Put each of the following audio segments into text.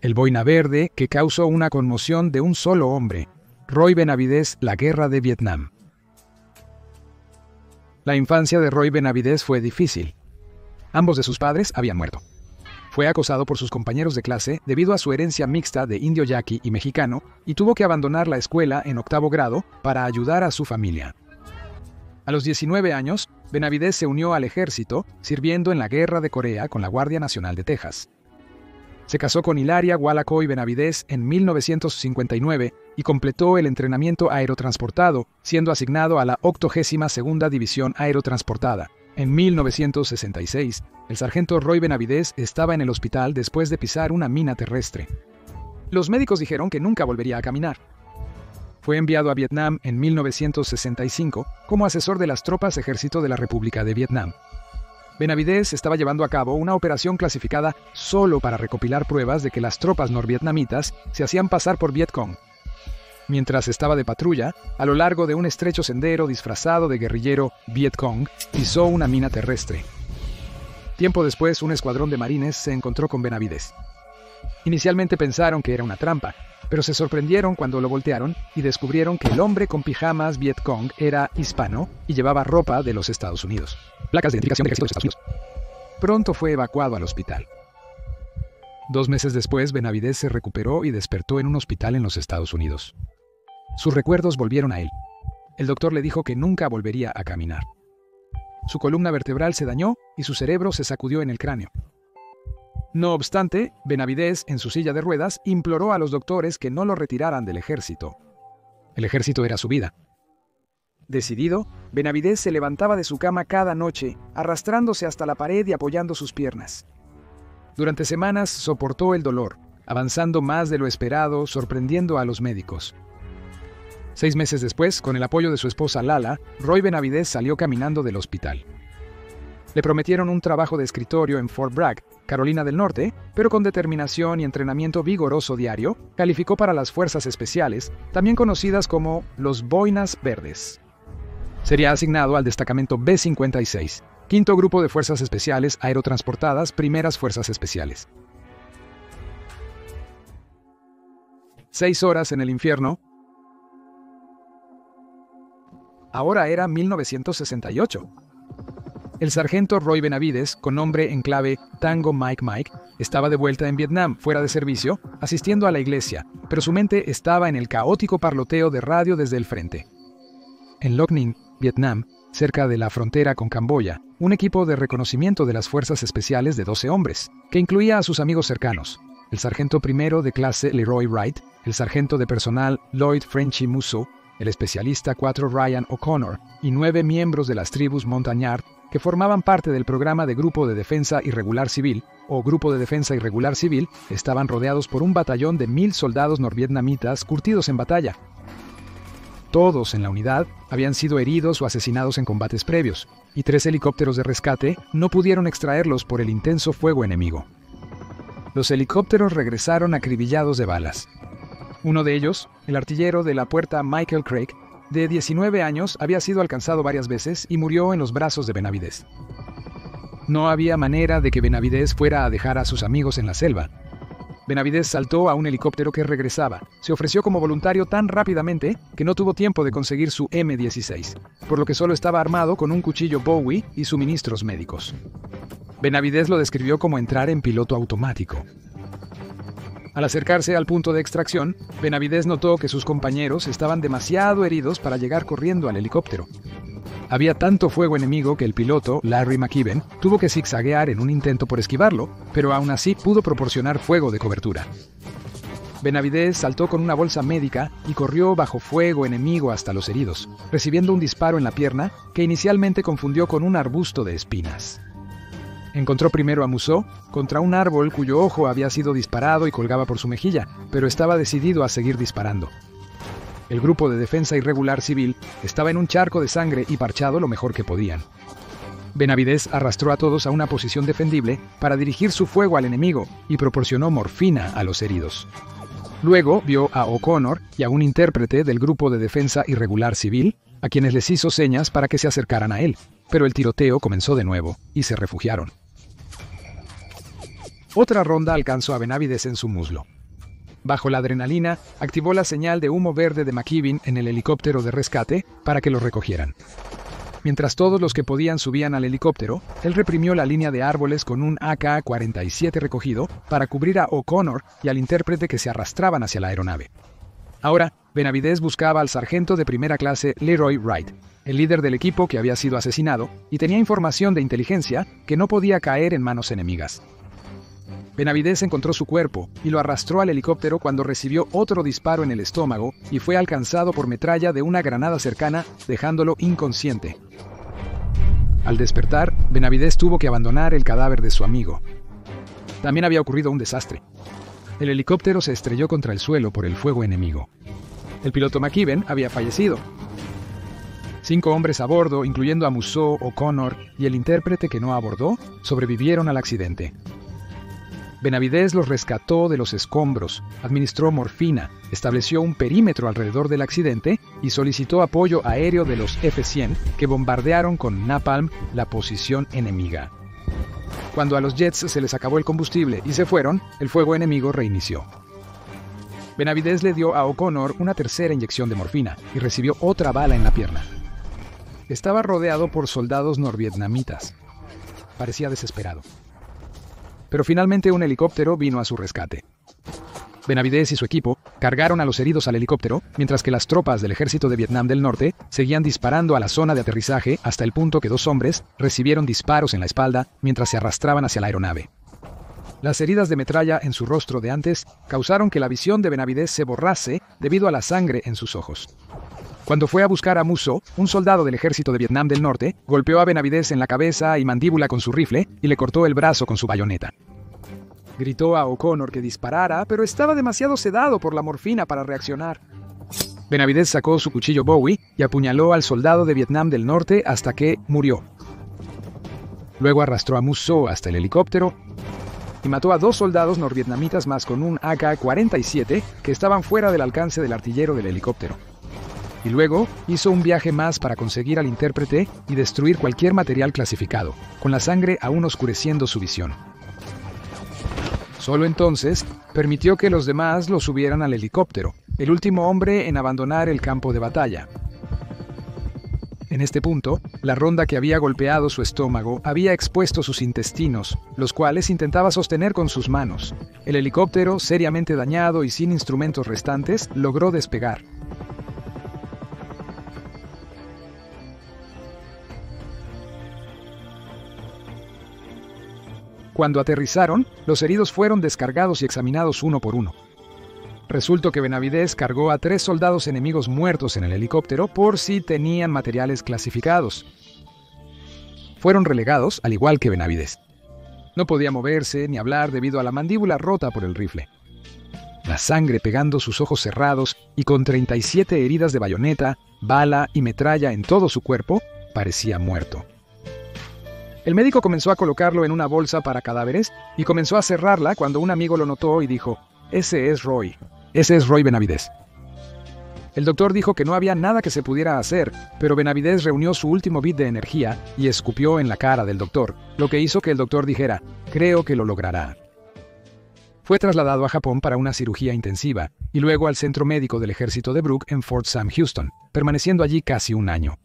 el boina verde que causó una conmoción de un solo hombre, Roy Benavidez, la guerra de Vietnam. La infancia de Roy Benavidez fue difícil. Ambos de sus padres habían muerto. Fue acosado por sus compañeros de clase debido a su herencia mixta de indio yaqui y mexicano y tuvo que abandonar la escuela en 8º grado para ayudar a su familia. A los 19 años, Benavidez se unió al ejército, sirviendo en la Guerra de Corea con la Guardia Nacional de Texas. Se casó con Hilaria Gualacoy Benavidez en 1959 y completó el entrenamiento aerotransportado, siendo asignado a la 82ª División Aerotransportada. En 1966, el sargento Roy Benavidez estaba en el hospital después de pisar una mina terrestre. Los médicos dijeron que nunca volvería a caminar. Fue enviado a Vietnam en 1965 como asesor de las tropas ejército de la República de Vietnam. Benavidez estaba llevando a cabo una operación clasificada solo para recopilar pruebas de que las tropas norvietnamitas se hacían pasar por Vietcong. Mientras estaba de patrulla, a lo largo de un estrecho sendero disfrazado de guerrillero Vietcong, pisó una mina terrestre. Tiempo después, un escuadrón de marines se encontró con Benavidez. Inicialmente pensaron que era una trampa, pero se sorprendieron cuando lo voltearon y descubrieron que el hombre con pijamas Vietcong era hispano y llevaba ropa de los Estados Unidos. Placas de identificación del ejército de Estados Unidos. Pronto fue evacuado al hospital. 2 meses después, Benavidez se recuperó y despertó en un hospital en los Estados Unidos. Sus recuerdos volvieron a él. El doctor le dijo que nunca volvería a caminar. Su columna vertebral se dañó y su cerebro se sacudió en el cráneo. No obstante, Benavidez, en su silla de ruedas, imploró a los doctores que no lo retiraran del ejército. El ejército era su vida. Decidido, Benavidez se levantaba de su cama cada noche, arrastrándose hasta la pared y apoyando sus piernas. Durante semanas soportó el dolor, avanzando más de lo esperado, sorprendiendo a los médicos. 6 meses después, con el apoyo de su esposa Lala, Roy Benavidez salió caminando del hospital. Le prometieron un trabajo de escritorio en Fort Bragg, Carolina del Norte, pero con determinación y entrenamiento vigoroso diario, calificó para las Fuerzas Especiales, también conocidas como los Boinas Verdes. Sería asignado al destacamento B-56, 5º Grupo de Fuerzas Especiales Aerotransportadas, Primeras Fuerzas Especiales. 6 horas en el infierno. Ahora era 1968. El sargento Roy Benavidez, con nombre en clave Tango Mike Mike, estaba de vuelta en Vietnam, fuera de servicio, asistiendo a la iglesia, pero su mente estaba en el caótico parloteo de radio desde el frente. En Loc Ninh, Vietnam, cerca de la frontera con Camboya, un equipo de reconocimiento de las Fuerzas Especiales de 12 hombres, que incluía a sus amigos cercanos, el sargento primero de clase Leroy Wright, el sargento de personal Lloyd Frenchy Musso, el especialista 4 Ryan O'Connor y 9 miembros de las tribus Montagnard que formaban parte del programa de Grupo de Defensa Irregular Civil, o Grupo de Defensa Irregular Civil, estaban rodeados por un batallón de 1000 soldados norvietnamitas curtidos en batalla. Todos en la unidad habían sido heridos o asesinados en combates previos, y 3 helicópteros de rescate no pudieron extraerlos por el intenso fuego enemigo. Los helicópteros regresaron acribillados de balas. Uno de ellos, el artillero de la puerta Michael Craig, de 19 años, había sido alcanzado varias veces y murió en los brazos de Benavidez. No había manera de que Benavidez fuera a dejar a sus amigos en la selva. Benavidez saltó a un helicóptero que regresaba. Se ofreció como voluntario tan rápidamente que no tuvo tiempo de conseguir su M16, por lo que solo estaba armado con un cuchillo Bowie y suministros médicos. Benavidez lo describió como entrar en piloto automático. Al acercarse al punto de extracción, Benavidez notó que sus compañeros estaban demasiado heridos para llegar corriendo al helicóptero. Había tanto fuego enemigo que el piloto, Larry McKibben, tuvo que zigzaguear en un intento por esquivarlo, pero aún así pudo proporcionar fuego de cobertura. Benavidez saltó con una bolsa médica y corrió bajo fuego enemigo hasta los heridos, recibiendo un disparo en la pierna que inicialmente confundió con un arbusto de espinas. Encontró primero a Musso contra un árbol cuyo ojo había sido disparado y colgaba por su mejilla, pero estaba decidido a seguir disparando. El Grupo de Defensa Irregular Civil estaba en un charco de sangre y parchado lo mejor que podían. Benavidez arrastró a todos a una posición defendible para dirigir su fuego al enemigo y proporcionó morfina a los heridos. Luego vio a O'Connor y a un intérprete del Grupo de Defensa Irregular Civil, a quienes les hizo señas para que se acercaran a él, pero el tiroteo comenzó de nuevo y se refugiaron. Otra ronda alcanzó a Benavidez en su muslo. bajo la adrenalina, activó la señal de humo verde de McKibben en el helicóptero de rescate para que lo recogieran. Mientras todos los que podían subían al helicóptero, él reprimió la línea de árboles con un AK-47 recogido para cubrir a O'Connor y al intérprete que se arrastraban hacia la aeronave. Ahora, Benavidez buscaba al sargento de primera clase Leroy Wright, el líder del equipo que había sido asesinado, y tenía información de inteligencia que no podía caer en manos enemigas. Benavidez encontró su cuerpo y lo arrastró al helicóptero cuando recibió otro disparo en el estómago y fue alcanzado por metralla de una granada cercana, dejándolo inconsciente. Al despertar, Benavidez tuvo que abandonar el cadáver de su amigo. También había ocurrido un desastre. El helicóptero se estrelló contra el suelo por el fuego enemigo. El piloto McKibben había fallecido. 5 hombres a bordo, incluyendo a Musso, O'Connor y el intérprete que no abordó, sobrevivieron al accidente. Benavidez los rescató de los escombros, administró morfina, estableció un perímetro alrededor del accidente y solicitó apoyo aéreo de los F-100 que bombardearon con napalm la posición enemiga. Cuando a los jets se les acabó el combustible y se fueron, el fuego enemigo reinició. Benavidez le dio a O'Connor una tercera inyección de morfina y recibió otra bala en la pierna. Estaba rodeado por soldados norvietnamitas. Parecía desesperado. Pero finalmente un helicóptero vino a su rescate. Benavidez y su equipo cargaron a los heridos al helicóptero, mientras que las tropas del ejército de Vietnam del Norte seguían disparando a la zona de aterrizaje hasta el punto que 2 hombres recibieron disparos en la espalda mientras se arrastraban hacia la aeronave. Las heridas de metralla en su rostro de antes causaron que la visión de Benavidez se borrase debido a la sangre en sus ojos. Cuando fue a buscar a Musso, un soldado del ejército de Vietnam del Norte golpeó a Benavidez en la cabeza y mandíbula con su rifle y le cortó el brazo con su bayoneta. Gritó a O'Connor que disparara, pero estaba demasiado sedado por la morfina para reaccionar. Benavidez sacó su cuchillo Bowie y apuñaló al soldado de Vietnam del Norte hasta que murió. Luego arrastró a Musso hasta el helicóptero y mató a 2 soldados norvietnamitas más con un AK-47 que estaban fuera del alcance del artillero del helicóptero. Y luego hizo un viaje más para conseguir al intérprete y destruir cualquier material clasificado, con la sangre aún oscureciendo su visión. Solo entonces permitió que los demás lo subieran al helicóptero, el último hombre en abandonar el campo de batalla. En este punto, la ronda que había golpeado su estómago había expuesto sus intestinos, los cuales intentaba sostener con sus manos. El helicóptero, seriamente dañado y sin instrumentos restantes, logró despegar. Cuando aterrizaron, los heridos fueron descargados y examinados uno por uno. Resultó que Benavidez cargó a 3 soldados enemigos muertos en el helicóptero por si tenían materiales clasificados. Fueron relegados, al igual que Benavidez. No podía moverse ni hablar debido a la mandíbula rota por el rifle. La sangre pegando sus ojos cerrados y con 37 heridas de bayoneta, bala y metralla en todo su cuerpo, parecía muerto. El médico comenzó a colocarlo en una bolsa para cadáveres y comenzó a cerrarla cuando un amigo lo notó y dijo: «Ese es Roy. Ese es Roy Benavidez». El doctor dijo que no había nada que se pudiera hacer, pero Benavidez reunió su último bit de energía y escupió en la cara del doctor, lo que hizo que el doctor dijera: «Creo que lo logrará». Fue trasladado a Japón para una cirugía intensiva y luego al centro médico del ejército de Brooke en Fort Sam Houston, permaneciendo allí casi un año.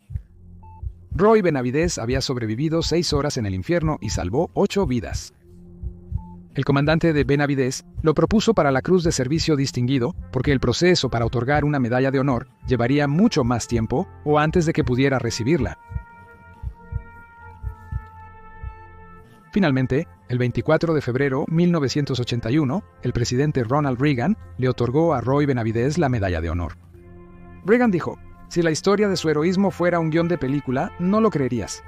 Roy Benavidez había sobrevivido 6 horas en el infierno y salvó 8 vidas. El comandante de Benavidez lo propuso para la Cruz de Servicio Distinguido porque el proceso para otorgar una medalla de honor llevaría mucho más tiempo o antes de que pudiera recibirla. Finalmente, el 24 de febrero de 1981, el presidente Ronald Reagan le otorgó a Roy Benavidez la medalla de honor. Reagan dijo: «Si la historia de su heroísmo fuera un guión de película, no lo creerías».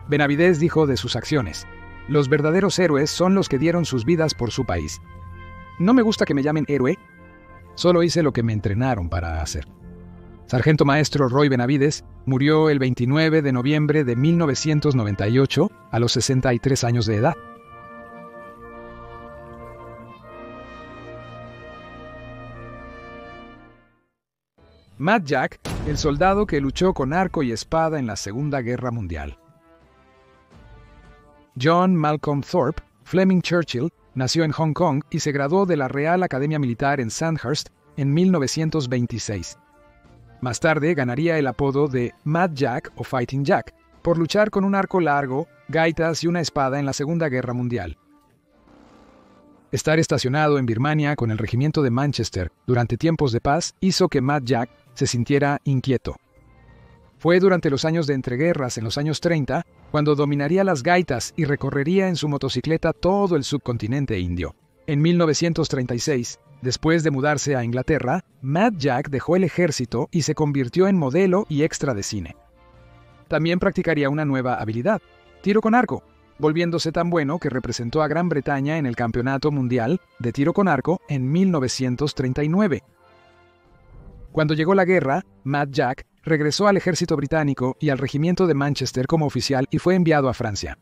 Benavidez dijo de sus acciones: «Los verdaderos héroes son los que dieron sus vidas por su país. No me gusta que me llamen héroe, solo hice lo que me entrenaron para hacer». Sargento Maestro Roy Benavidez murió el 29 de noviembre de 1998 a los 63 años de edad. Mad Jack, el soldado que luchó con arco y espada en la Segunda Guerra Mundial. John Malcolm Thorpe, Fleming Churchill, nació en Hong Kong y se graduó de la Real Academia Militar en Sandhurst en 1926. Más tarde ganaría el apodo de Mad Jack o Fighting Jack, por luchar con un arco largo, gaitas y una espada en la Segunda Guerra Mundial. Estar estacionado en Birmania con el regimiento de Manchester durante tiempos de paz hizo que Mad Jack se sintiera inquieto. Fue durante los años de entreguerras en los años 30 cuando dominaría las gaitas y recorrería en su motocicleta todo el subcontinente indio. En 1936, después de mudarse a Inglaterra, Mad Jack dejó el ejército y se convirtió en modelo y extra de cine. También practicaría una nueva habilidad, tiro con arco, volviéndose tan bueno que representó a Gran Bretaña en el Campeonato Mundial de Tiro con Arco en 1939. Cuando llegó la guerra, Mad Jack regresó al ejército británico y al regimiento de Manchester como oficial y fue enviado a Francia.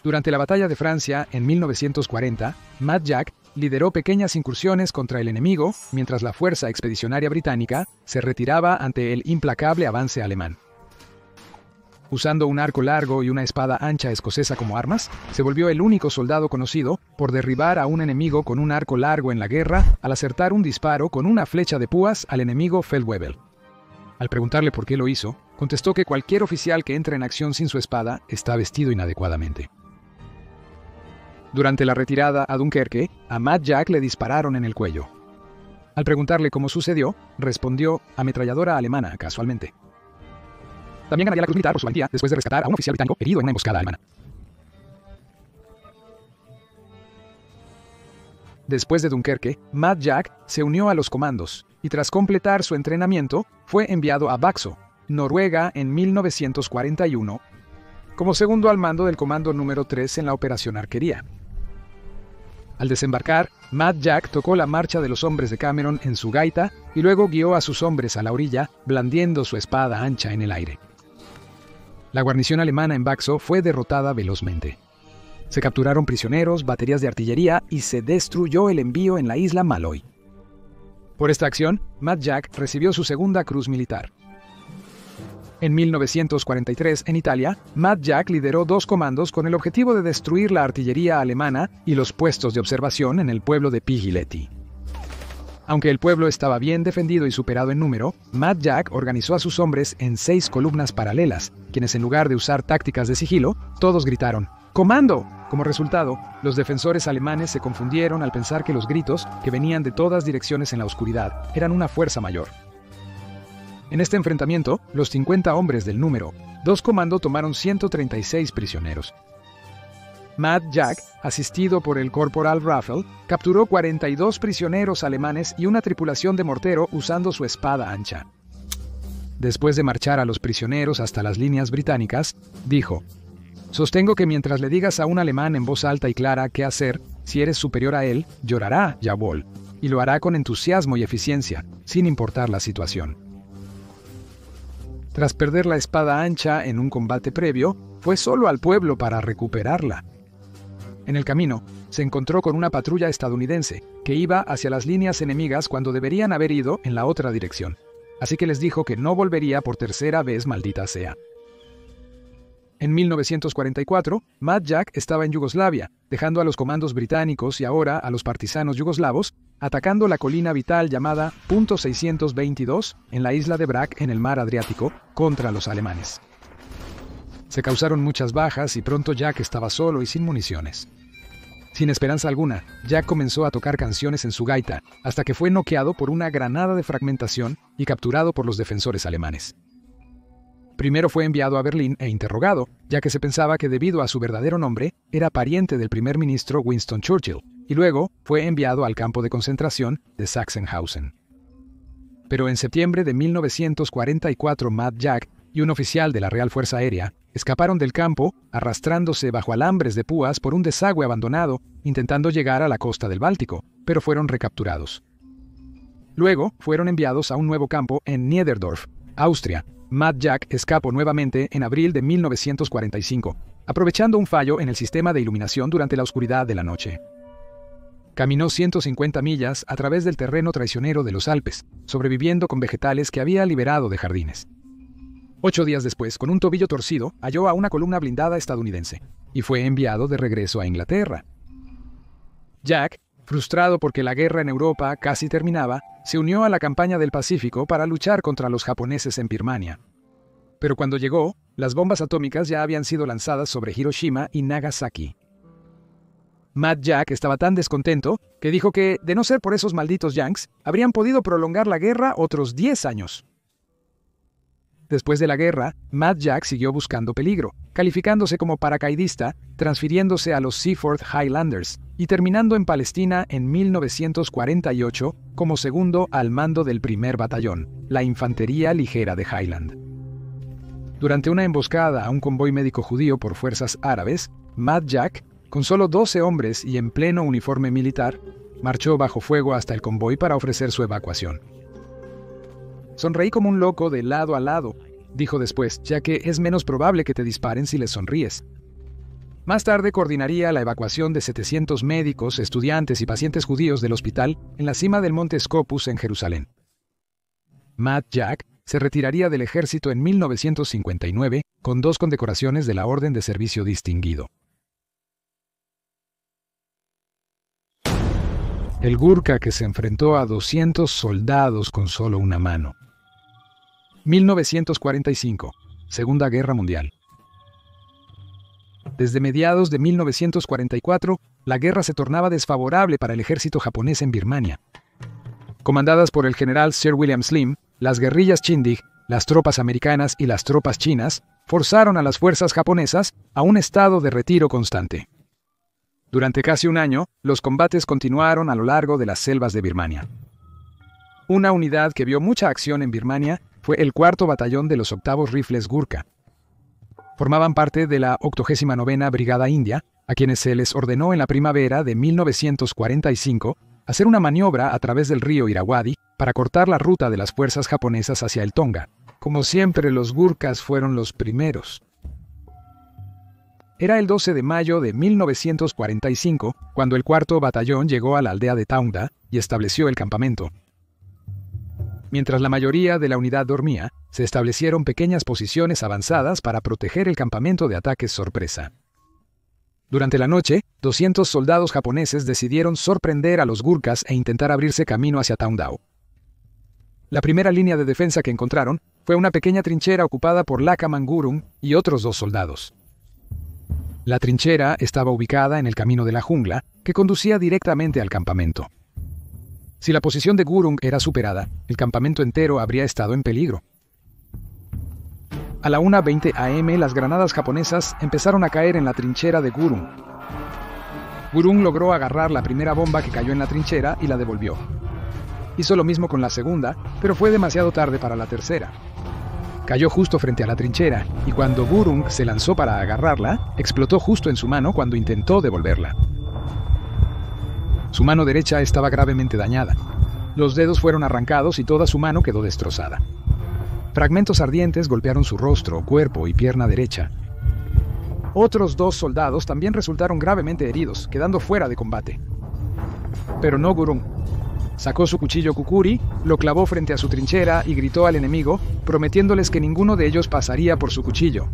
Durante la batalla de Francia, en 1940, Mad Jack lideró pequeñas incursiones contra el enemigo mientras la fuerza expedicionaria británica se retiraba ante el implacable avance alemán. Usando un arco largo y una espada ancha escocesa como armas, se volvió el único soldado conocido por derribar a un enemigo con un arco largo en la guerra al acertar un disparo con una flecha de púas al enemigo Feldwebel. Al preguntarle por qué lo hizo, contestó que cualquier oficial que entre en acción sin su espada está vestido inadecuadamente. Durante la retirada a Dunkerque, a Mad Jack le dispararon en el cuello. Al preguntarle cómo sucedió, respondió ametralladora alemana, casualmente. También ganaría la Cruz Militar por su valentía después de rescatar a un oficial británico herido en una emboscada alemana. Después de Dunkerque, Mad Jack se unió a los comandos y tras completar su entrenamiento, fue enviado a Vaxo, Noruega en 1941, como segundo al mando del Comando número 3 en la Operación Arquería. Al desembarcar, Mad Jack tocó la marcha de los hombres de Cameron en su gaita y luego guió a sus hombres a la orilla, blandiendo su espada ancha en el aire. La guarnición alemana en Vaxo fue derrotada velozmente. Se capturaron prisioneros, baterías de artillería y se destruyó el envío en la isla Malloy. Por esta acción, Mad Jack recibió su segunda cruz militar. En 1943, en Italia, Mad Jack lideró 2 comandos con el objetivo de destruir la artillería alemana y los puestos de observación en el pueblo de Piglietti. Aunque el pueblo estaba bien defendido y superado en número, Mad Jack organizó a sus hombres en 6 columnas paralelas, quienes en lugar de usar tácticas de sigilo, todos gritaron ¡Comando! Como resultado, los defensores alemanes se confundieron al pensar que los gritos, que venían de todas direcciones en la oscuridad, eran una fuerza mayor. En este enfrentamiento, los 50 hombres del número 2 comando tomaron 136 prisioneros. Mad Jack, asistido por el corporal Raffel, capturó 42 prisioneros alemanes y una tripulación de mortero usando su espada ancha. Después de marchar a los prisioneros hasta las líneas británicas, dijo: «Sostengo que mientras le digas a un alemán en voz alta y clara qué hacer, si eres superior a él, llorará, Jawohl, y lo hará con entusiasmo y eficiencia, sin importar la situación». Tras perder la espada ancha en un combate previo, fue solo al pueblo para recuperarla. En el camino, se encontró con una patrulla estadounidense que iba hacia las líneas enemigas cuando deberían haber ido en la otra dirección. Así que les dijo que no volvería por tercera vez, maldita sea. En 1944, Mad Jack estaba en Yugoslavia, dejando a los comandos británicos y ahora a los partisanos yugoslavos, atacando la colina vital llamada Punto 622 en la isla de Brač en el mar Adriático contra los alemanes. Se causaron muchas bajas y pronto Jack estaba solo y sin municiones. Sin esperanza alguna, Jack comenzó a tocar canciones en su gaita, hasta que fue noqueado por una granada de fragmentación y capturado por los defensores alemanes. Primero fue enviado a Berlín e interrogado, ya que se pensaba que debido a su verdadero nombre, era pariente del primer ministro Winston Churchill, y luego fue enviado al campo de concentración de Sachsenhausen. Pero en septiembre de 1944 Mad Jack y un oficial de la Real Fuerza Aérea escaparon del campo, arrastrándose bajo alambres de púas por un desagüe abandonado, intentando llegar a la costa del Báltico, pero fueron recapturados. Luego, fueron enviados a un nuevo campo en Niederdorf, Austria. Mad Jack escapó nuevamente en abril de 1945, aprovechando un fallo en el sistema de iluminación durante la oscuridad de la noche. Caminó 150 millas a través del terreno traicionero de los Alpes, sobreviviendo con vegetales que había liberado de jardines. 8 días después, con un tobillo torcido, halló a una columna blindada estadounidense y fue enviado de regreso a Inglaterra. Jack, frustrado porque la guerra en Europa casi terminaba, se unió a la campaña del Pacífico para luchar contra los japoneses en Birmania. Pero cuando llegó, las bombas atómicas ya habían sido lanzadas sobre Hiroshima y Nagasaki. Mad Jack estaba tan descontento que dijo que, de no ser por esos malditos yanks, habrían podido prolongar la guerra otros 10 años. Después de la guerra, Mad Jack siguió buscando peligro, calificándose como paracaidista, transfiriéndose a los Seaford Highlanders y terminando en Palestina en 1948 como segundo al mando del primer batallón, la Infantería Ligera de Highland. Durante una emboscada a un convoy médico judío por fuerzas árabes, Mad Jack, con solo 12 hombres y en pleno uniforme militar, marchó bajo fuego hasta el convoy para ofrecer su evacuación. «Sonreí como un loco de lado a lado», dijo después, ya que es menos probable que te disparen si les sonríes. Más tarde coordinaría la evacuación de 700 médicos, estudiantes y pacientes judíos del hospital en la cima del monte Scopus en Jerusalén. Mad Jack se retiraría del ejército en 1959 con 2 condecoraciones de la Orden de Servicio Distinguido. El Gurkha que se enfrentó a 200 soldados con solo una mano. 1945, Segunda Guerra Mundial. Desde mediados de 1944, la guerra se tornaba desfavorable para el ejército japonés en Birmania. Comandadas por el general Sir William Slim, las guerrillas Chindig, las tropas americanas y las tropas chinas forzaron a las fuerzas japonesas a un estado de retiro constante. Durante casi un año, los combates continuaron a lo largo de las selvas de Birmania. Una unidad que vio mucha acción en Birmania fue el 4º Batallón de los 8º Rifles Gurkha. Formaban parte de la 89ª Brigada India, a quienes se les ordenó en la primavera de 1945 hacer una maniobra a través del río Irrawaddy para cortar la ruta de las fuerzas japonesas hacia el Tonga. Como siempre, los Gurkhas fueron los primeros. Era el 12 de mayo de 1945 cuando el 4º Batallón llegó a la aldea de Taunda y estableció el campamento. Mientras la mayoría de la unidad dormía, se establecieron pequeñas posiciones avanzadas para proteger el campamento de ataques sorpresa. Durante la noche, 200 soldados japoneses decidieron sorprender a los Gurkhas e intentar abrirse camino hacia Taundao. La primera línea de defensa que encontraron fue una pequeña trinchera ocupada por Lakaman Gurung y otros 2 soldados. La trinchera estaba ubicada en el camino de la jungla, que conducía directamente al campamento. Si la posición de Gurung era superada, el campamento entero habría estado en peligro. A la 1:20 am, las granadas japonesas empezaron a caer en la trinchera de Gurung. Gurung logró agarrar la primera bomba que cayó en la trinchera y la devolvió. Hizo lo mismo con la segunda, pero fue demasiado tarde para la tercera. Cayó justo frente a la trinchera, y cuando Gurung se lanzó para agarrarla, explotó justo en su mano cuando intentó devolverla. Su mano derecha estaba gravemente dañada. Los dedos fueron arrancados y toda su mano quedó destrozada. Fragmentos ardientes golpearon su rostro, cuerpo y pierna derecha. Otros 2 soldados también resultaron gravemente heridos, quedando fuera de combate. Pero no Gurung. Sacó su cuchillo kukuri, lo clavó frente a su trinchera y gritó al enemigo, prometiéndoles que ninguno de ellos pasaría por su cuchillo.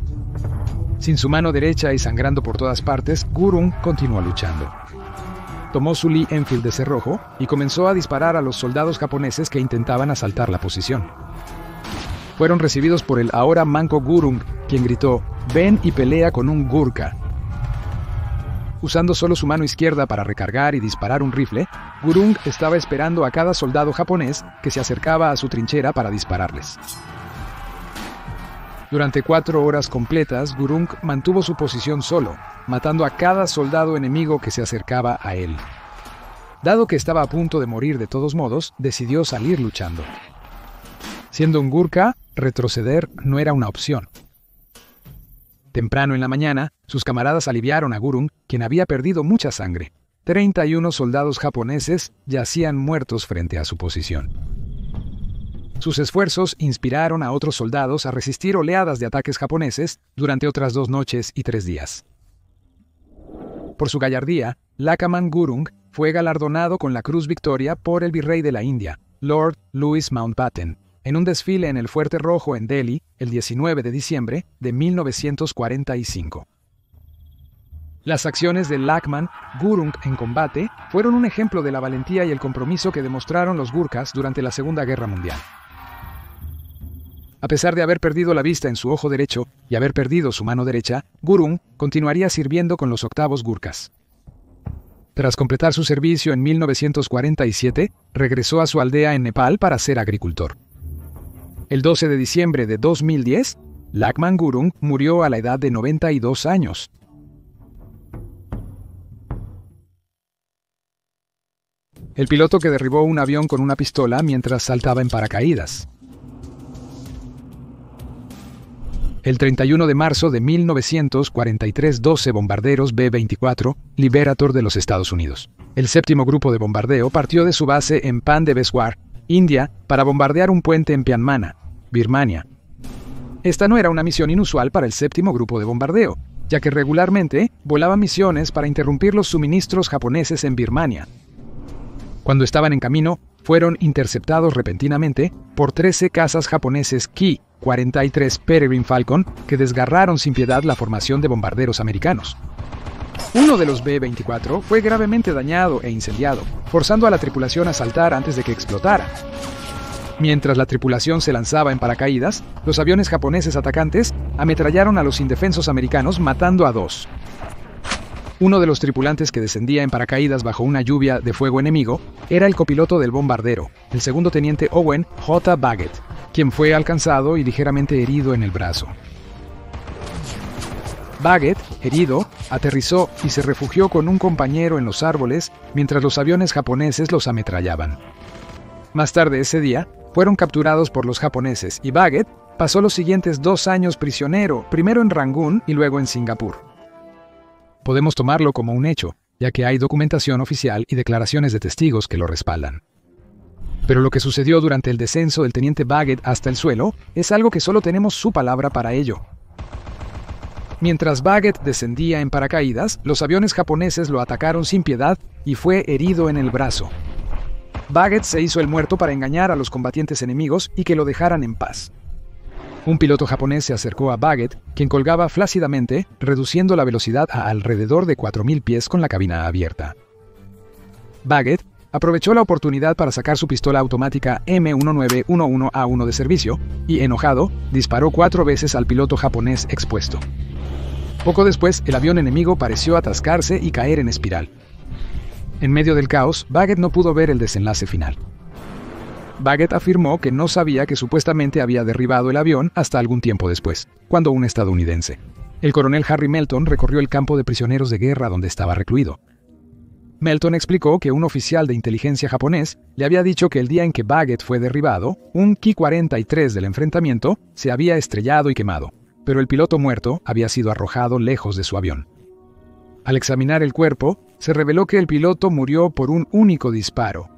Sin su mano derecha y sangrando por todas partes, Gurung continuó luchando. Tomó su Lee Enfield de cerrojo y comenzó a disparar a los soldados japoneses que intentaban asaltar la posición. Fueron recibidos por el ahora manco Gurung, quien gritó, «Ven y pelea con un Gurkha». Usando solo su mano izquierda para recargar y disparar un rifle, Gurung estaba esperando a cada soldado japonés que se acercaba a su trinchera para dispararles. Durante 4 horas completas, Gurung mantuvo su posición solo, matando a cada soldado enemigo que se acercaba a él. Dado que estaba a punto de morir de todos modos, decidió salir luchando. Siendo un Gurkha, retroceder no era una opción. Temprano en la mañana, sus camaradas aliviaron a Gurung, quien había perdido mucha sangre. 31 soldados japoneses yacían muertos frente a su posición. Sus esfuerzos inspiraron a otros soldados a resistir oleadas de ataques japoneses durante otras 2 noches y 3 días. Por su gallardía, Lakaman Gurung fue galardonado con la Cruz Victoria por el virrey de la India, Lord Louis Mountbatten, en un desfile en el Fuerte Rojo en Delhi el 19 de diciembre de 1945. Las acciones de Lakman Gurung en combate fueron un ejemplo de la valentía y el compromiso que demostraron los Gurkhas durante la Segunda Guerra Mundial. A pesar de haber perdido la vista en su ojo derecho y haber perdido su mano derecha, Gurung continuaría sirviendo con los 8º Gurkhas. Tras completar su servicio en 1947, regresó a su aldea en Nepal para ser agricultor. El 12 de diciembre de 2010, Lakman Gurung murió a la edad de 92 años. El piloto que derribó un avión con una pistola mientras saltaba en paracaídas. El 31 de marzo de 1943, 12 bombarderos B-24 Liberator de los Estados Unidos. El 7º grupo de bombardeo partió de su base en Pan-de-Beswar, India, para bombardear un puente en Pianmana, Birmania. Esta no era una misión inusual para el 7º grupo de bombardeo, ya que regularmente volaban misiones para interrumpir los suministros japoneses en Birmania. Cuando estaban en camino, fueron interceptados repentinamente por 13 cazas japoneses Ki-43 Peregrine Falcon que desgarraron sin piedad la formación de bombarderos americanos. Uno de los B-24 fue gravemente dañado e incendiado, forzando a la tripulación a saltar antes de que explotara. Mientras la tripulación se lanzaba en paracaídas, los aviones japoneses atacantes ametrallaron a los indefensos americanos, matando a 2. Uno de los tripulantes que descendía en paracaídas bajo una lluvia de fuego enemigo era el copiloto del bombardero, el segundo teniente Owen J. Baggett, quien fue alcanzado y ligeramente herido en el brazo. Baggett, herido, aterrizó y se refugió con un compañero en los árboles mientras los aviones japoneses los ametrallaban. Más tarde ese día, fueron capturados por los japoneses y Baggett pasó los siguientes 2 años prisionero, primero en Rangún y luego en Singapur. Podemos tomarlo como un hecho, ya que hay documentación oficial y declaraciones de testigos que lo respaldan. Pero lo que sucedió durante el descenso del teniente Baggett hasta el suelo es algo que solo tenemos su palabra para ello. Mientras Baggett descendía en paracaídas, los aviones japoneses lo atacaron sin piedad y fue herido en el brazo. Baggett se hizo el muerto para engañar a los combatientes enemigos y que lo dejaran en paz. Un piloto japonés se acercó a Baggett, quien colgaba flácidamente, reduciendo la velocidad a alrededor de 4.000 pies con la cabina abierta. Baggett aprovechó la oportunidad para sacar su pistola automática M1911A1 de servicio y, enojado, disparó 4 veces al piloto japonés expuesto. Poco después, el avión enemigo pareció atascarse y caer en espiral. En medio del caos, Baggett no pudo ver el desenlace final. Baggett afirmó que no sabía que supuestamente había derribado el avión hasta algún tiempo después, cuando un estadounidense. El coronel Harry Melton recorrió el campo de prisioneros de guerra donde estaba recluido. Melton explicó que un oficial de inteligencia japonés le había dicho que el día en que Baggett fue derribado, un Ki-43 del enfrentamiento se había estrellado y quemado, pero el piloto muerto había sido arrojado lejos de su avión. Al examinar el cuerpo, se reveló que el piloto murió por un único disparo.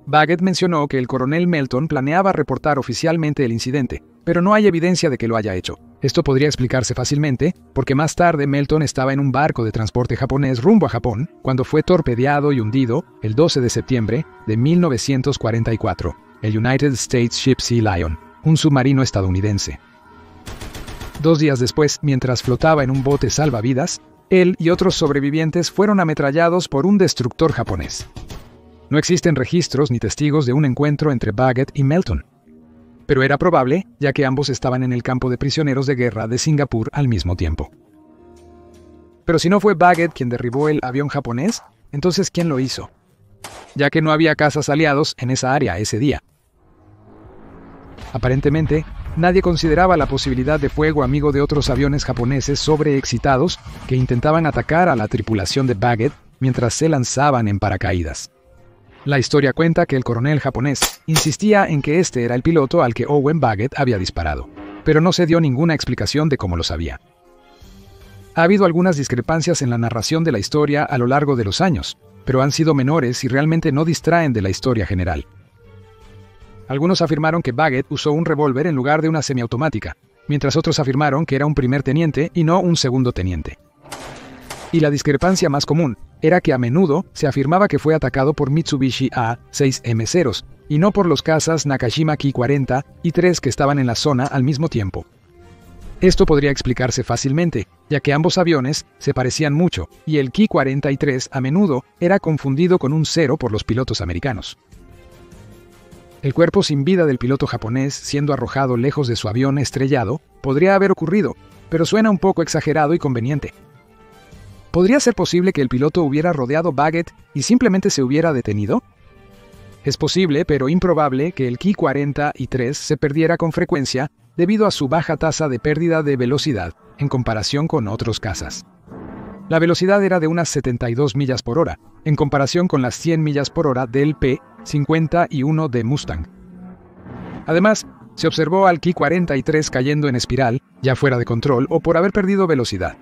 Baggett mencionó que el coronel Melton planeaba reportar oficialmente el incidente, pero no hay evidencia de que lo haya hecho. Esto podría explicarse fácilmente porque más tarde Melton estaba en un barco de transporte japonés rumbo a Japón cuando fue torpedeado y hundido el 12 de septiembre de 1944, el United States Ship Sea Lion, un submarino estadounidense. 2 días después, mientras flotaba en un bote salvavidas, él y otros sobrevivientes fueron ametrallados por un destructor japonés. No existen registros ni testigos de un encuentro entre Baggett y Melton, pero era probable, ya que ambos estaban en el campo de prisioneros de guerra de Singapur al mismo tiempo. Pero si no fue Baggett quien derribó el avión japonés, entonces ¿quién lo hizo? Ya que no había cazas aliados en esa área ese día. Aparentemente, nadie consideraba la posibilidad de fuego amigo de otros aviones japoneses sobreexcitados que intentaban atacar a la tripulación de Baggett mientras se lanzaban en paracaídas. La historia cuenta que el coronel japonés insistía en que este era el piloto al que Owen Baggett había disparado, pero no se dio ninguna explicación de cómo lo sabía. Ha habido algunas discrepancias en la narración de la historia a lo largo de los años, pero han sido menores y realmente no distraen de la historia general. Algunos afirmaron que Baggett usó un revólver en lugar de una semiautomática, mientras otros afirmaron que era un primer teniente y no un segundo teniente. Y la discrepancia más común era que a menudo se afirmaba que fue atacado por Mitsubishi A-6M0 y no por los cazas Nakajima Ki-40 y 3 que estaban en la zona al mismo tiempo. Esto podría explicarse fácilmente, ya que ambos aviones se parecían mucho, y el Ki-43 a menudo era confundido con un cero por los pilotos americanos. El cuerpo sin vida del piloto japonés siendo arrojado lejos de su avión estrellado podría haber ocurrido, pero suena un poco exagerado y conveniente. ¿Podría ser posible que el piloto hubiera rodeado Baggett y simplemente se hubiera detenido? Es posible, pero improbable, que el Ki-43 se perdiera con frecuencia debido a su baja tasa de pérdida de velocidad en comparación con otros cazas. La velocidad era de unas 72 millas por hora, en comparación con las 100 millas por hora del P-51 de Mustang. Además, se observó al Ki-43 cayendo en espiral, ya fuera de control o por haber perdido velocidad.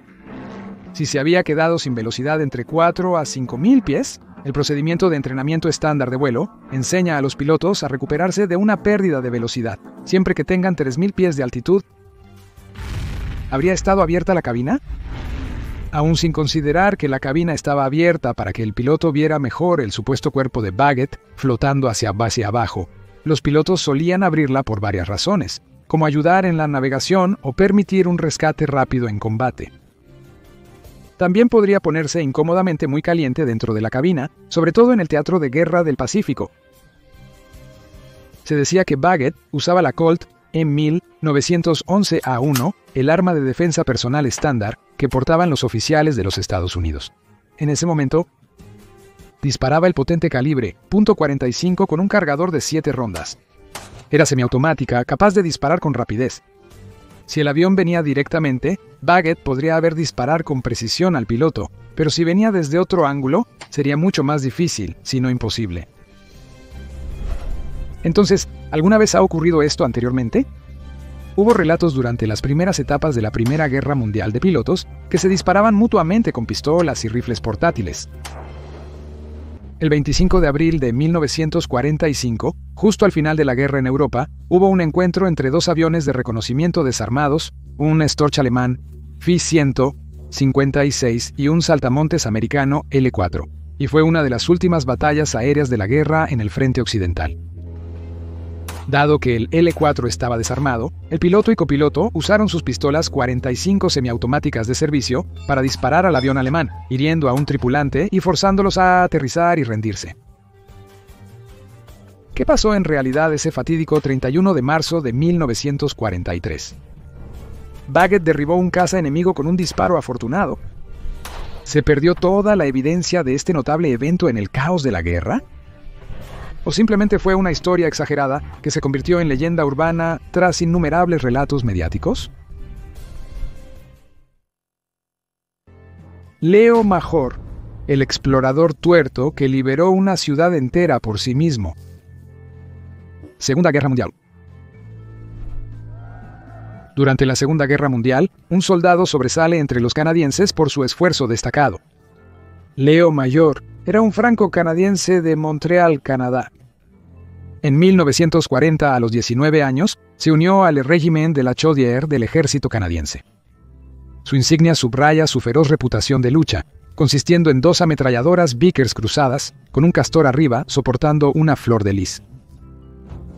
Si se había quedado sin velocidad entre 4 a 5.000 pies, el procedimiento de entrenamiento estándar de vuelo enseña a los pilotos a recuperarse de una pérdida de velocidad, siempre que tengan 3.000 pies de altitud. ¿Habría estado abierta la cabina? Aún sin considerar que la cabina estaba abierta para que el piloto viera mejor el supuesto cuerpo de Baggett flotando hacia abajo, los pilotos solían abrirla por varias razones, como ayudar en la navegación o permitir un rescate rápido en combate. También podría ponerse incómodamente muy caliente dentro de la cabina, sobre todo en el Teatro de Guerra del Pacífico. Se decía que Baggett usaba la Colt M1911A1, el arma de defensa personal estándar que portaban los oficiales de los Estados Unidos. En ese momento, disparaba el potente calibre .45 con un cargador de 7 rondas. Era semiautomática, capaz de disparar con rapidez. Si el avión venía directamente, Baggett podría disparar con precisión al piloto, pero si venía desde otro ángulo, sería mucho más difícil, si no imposible. Entonces, ¿alguna vez ha ocurrido esto anteriormente? Hubo relatos durante las primeras etapas de la Primera Guerra Mundial de pilotos que se disparaban mutuamente con pistolas y rifles portátiles. El 25 de abril de 1945, justo al final de la guerra en Europa, hubo un encuentro entre dos aviones de reconocimiento desarmados, un Storch alemán Fi-156 y un saltamontes americano L-4, y fue una de las últimas batallas aéreas de la guerra en el frente occidental. Dado que el L-4 estaba desarmado, el piloto y copiloto usaron sus pistolas 45 semiautomáticas de servicio para disparar al avión alemán, hiriendo a un tripulante y forzándolos a aterrizar y rendirse. ¿Qué pasó en realidad ese fatídico 31 de marzo de 1943? Baggett derribó un caza enemigo con un disparo afortunado. ¿Se perdió toda la evidencia de este notable evento en el caos de la guerra? ¿O simplemente fue una historia exagerada que se convirtió en leyenda urbana tras innumerables relatos mediáticos? Leo Major, el explorador tuerto que liberó una ciudad entera por sí mismo. Segunda Guerra Mundial. Durante la Segunda Guerra Mundial, un soldado sobresale entre los canadienses por su esfuerzo destacado. Leo Major era un franco-canadiense de Montreal, Canadá. En 1940, a los 19 años, se unió al Régiment de la Chaudière del ejército canadiense. Su insignia subraya su feroz reputación de lucha, consistiendo en 2 ametralladoras Vickers cruzadas, con un castor arriba soportando una flor de lis.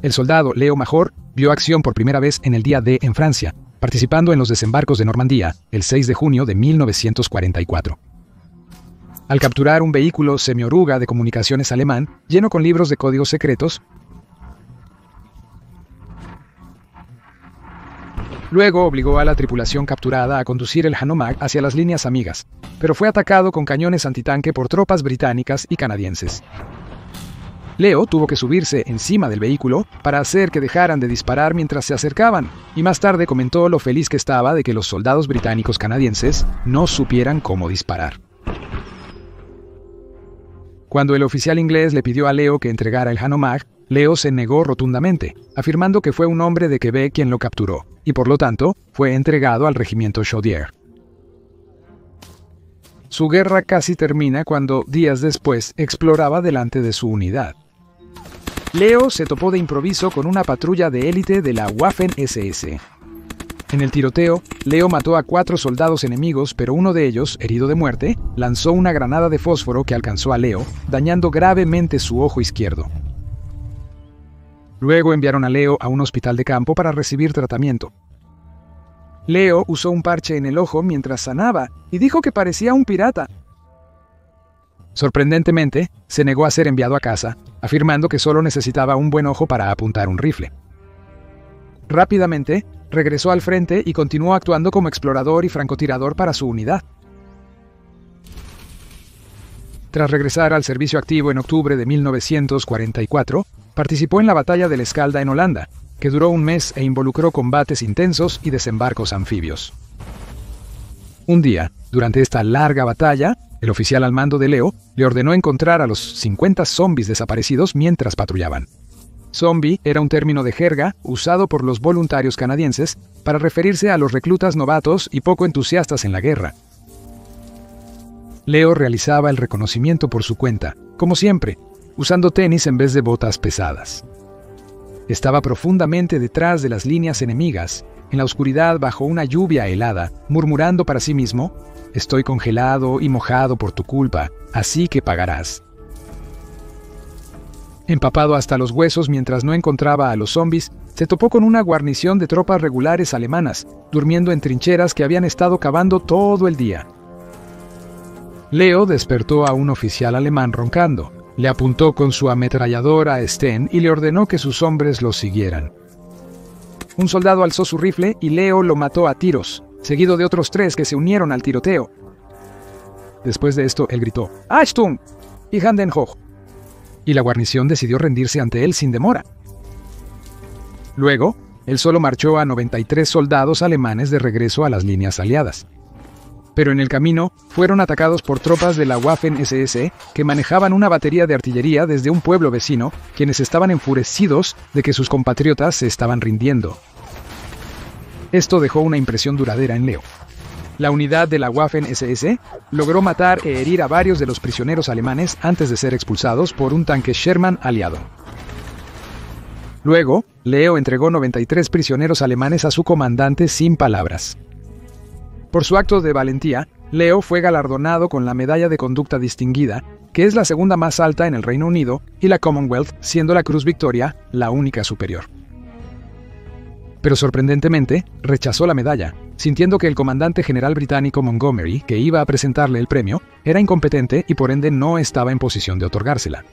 El soldado Leo Major vio acción por primera vez en el día D en Francia, participando en los desembarcos de Normandía, el 6 de junio de 1944. Al capturar un vehículo semioruga de comunicaciones alemán, lleno con libros de códigos secretos, luego obligó a la tripulación capturada a conducir el Hanomag hacia las líneas amigas, pero fue atacado con cañones antitanque por tropas británicas y canadienses. Leo tuvo que subirse encima del vehículo para hacer que dejaran de disparar mientras se acercaban, y más tarde comentó lo feliz que estaba de que los soldados británicos canadienses no supieran cómo disparar. Cuando el oficial inglés le pidió a Leo que entregara el Hanomag, Leo se negó rotundamente, afirmando que fue un hombre de Quebec quien lo capturó, y por lo tanto, fue entregado al regimiento Chaudière. Su guerra casi termina cuando, días después, exploraba delante de su unidad. Leo se topó de improviso con una patrulla de élite de la Waffen-SS. En el tiroteo, Leo mató a 4 soldados enemigos, pero uno de ellos, herido de muerte, lanzó una granada de fósforo que alcanzó a Leo, dañando gravemente su ojo izquierdo. Luego enviaron a Leo a un hospital de campo para recibir tratamiento. Leo usó un parche en el ojo mientras sanaba y dijo que parecía un pirata. Sorprendentemente, se negó a ser enviado a casa, afirmando que solo necesitaba un buen ojo para apuntar un rifle. Rápidamente, regresó al frente y continuó actuando como explorador y francotirador para su unidad. Tras regresar al servicio activo en octubre de 1944, participó en la batalla del Escalda en Holanda, que duró un mes e involucró combates intensos y desembarcos anfibios. Un día, durante esta larga batalla, el oficial al mando de Leo le ordenó encontrar a los 50 zombies desaparecidos mientras patrullaban. Zombie era un término de jerga usado por los voluntarios canadienses para referirse a los reclutas novatos y poco entusiastas en la guerra. Leo realizaba el reconocimiento por su cuenta, como siempre, usando tenis en vez de botas pesadas. Estaba profundamente detrás de las líneas enemigas, en la oscuridad bajo una lluvia helada, murmurando para sí mismo: «Estoy congelado y mojado por tu culpa, así que pagarás». Empapado hasta los huesos mientras no encontraba a los zombies, se topó con una guarnición de tropas regulares alemanas, durmiendo en trincheras que habían estado cavando todo el día. Leo despertó a un oficial alemán roncando, le apuntó con su ametralladora a Sten y le ordenó que sus hombres lo siguieran. Un soldado alzó su rifle y Leo lo mató a tiros, seguido de otros 3 que se unieron al tiroteo. Después de esto, él gritó: «Achtung! Y Handen hoch», y la guarnición decidió rendirse ante él sin demora. Luego, él solo marchó a 93 soldados alemanes de regreso a las líneas aliadas. Pero en el camino, fueron atacados por tropas de la Waffen-SS que manejaban una batería de artillería desde un pueblo vecino, quienes estaban enfurecidos de que sus compatriotas se estaban rindiendo. Esto dejó una impresión duradera en Leo. La unidad de la Waffen-SS logró matar e herir a varios de los prisioneros alemanes antes de ser expulsados por un tanque Sherman aliado. Luego, Leo entregó 93 prisioneros alemanes a su comandante sin palabras. Por su acto de valentía, Leo fue galardonado con la Medalla de Conducta Distinguida, que es la segunda más alta en el Reino Unido, y la Commonwealth, siendo la Cruz Victoria la única superior. Pero sorprendentemente, rechazó la medalla, sintiendo que el comandante general británico Montgomery, que iba a presentarle el premio, era incompetente y por ende no estaba en posición de otorgársela.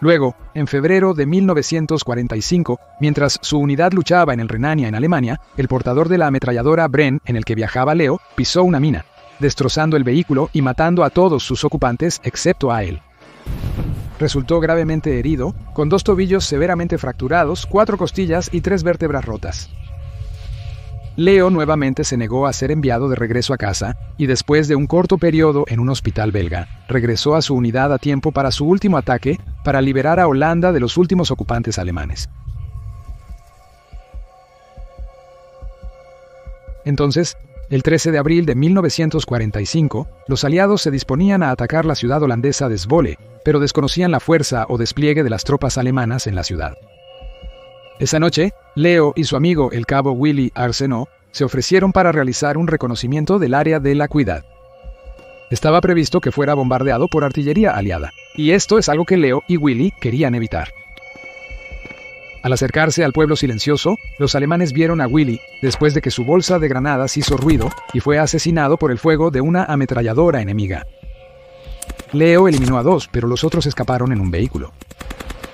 Luego, en febrero de 1945, mientras su unidad luchaba en el Renania en Alemania, el portador de la ametralladora Bren en el que viajaba Leo pisó una mina, destrozando el vehículo y matando a todos sus ocupantes excepto a él. Resultó gravemente herido, con 2 tobillos severamente fracturados, 4 costillas y 3 vértebras rotas. Leo nuevamente se negó a ser enviado de regreso a casa, y después de un corto periodo en un hospital belga, regresó a su unidad a tiempo para su último ataque, para liberar a Holanda de los últimos ocupantes alemanes. Entonces, el 13 de abril de 1945, los aliados se disponían a atacar la ciudad holandesa de Zwolle, pero desconocían la fuerza o despliegue de las tropas alemanas en la ciudad. Esa noche, Leo y su amigo el cabo Willy Arsenault se ofrecieron para realizar un reconocimiento del área de la Ciudad. Estaba previsto que fuera bombardeado por artillería aliada, y esto es algo que Leo y Willy querían evitar. Al acercarse al pueblo silencioso, los alemanes vieron a Willy después de que su bolsa de granadas hizo ruido y fue asesinado por el fuego de una ametralladora enemiga. Leo eliminó a 2, pero los otros escaparon en un vehículo.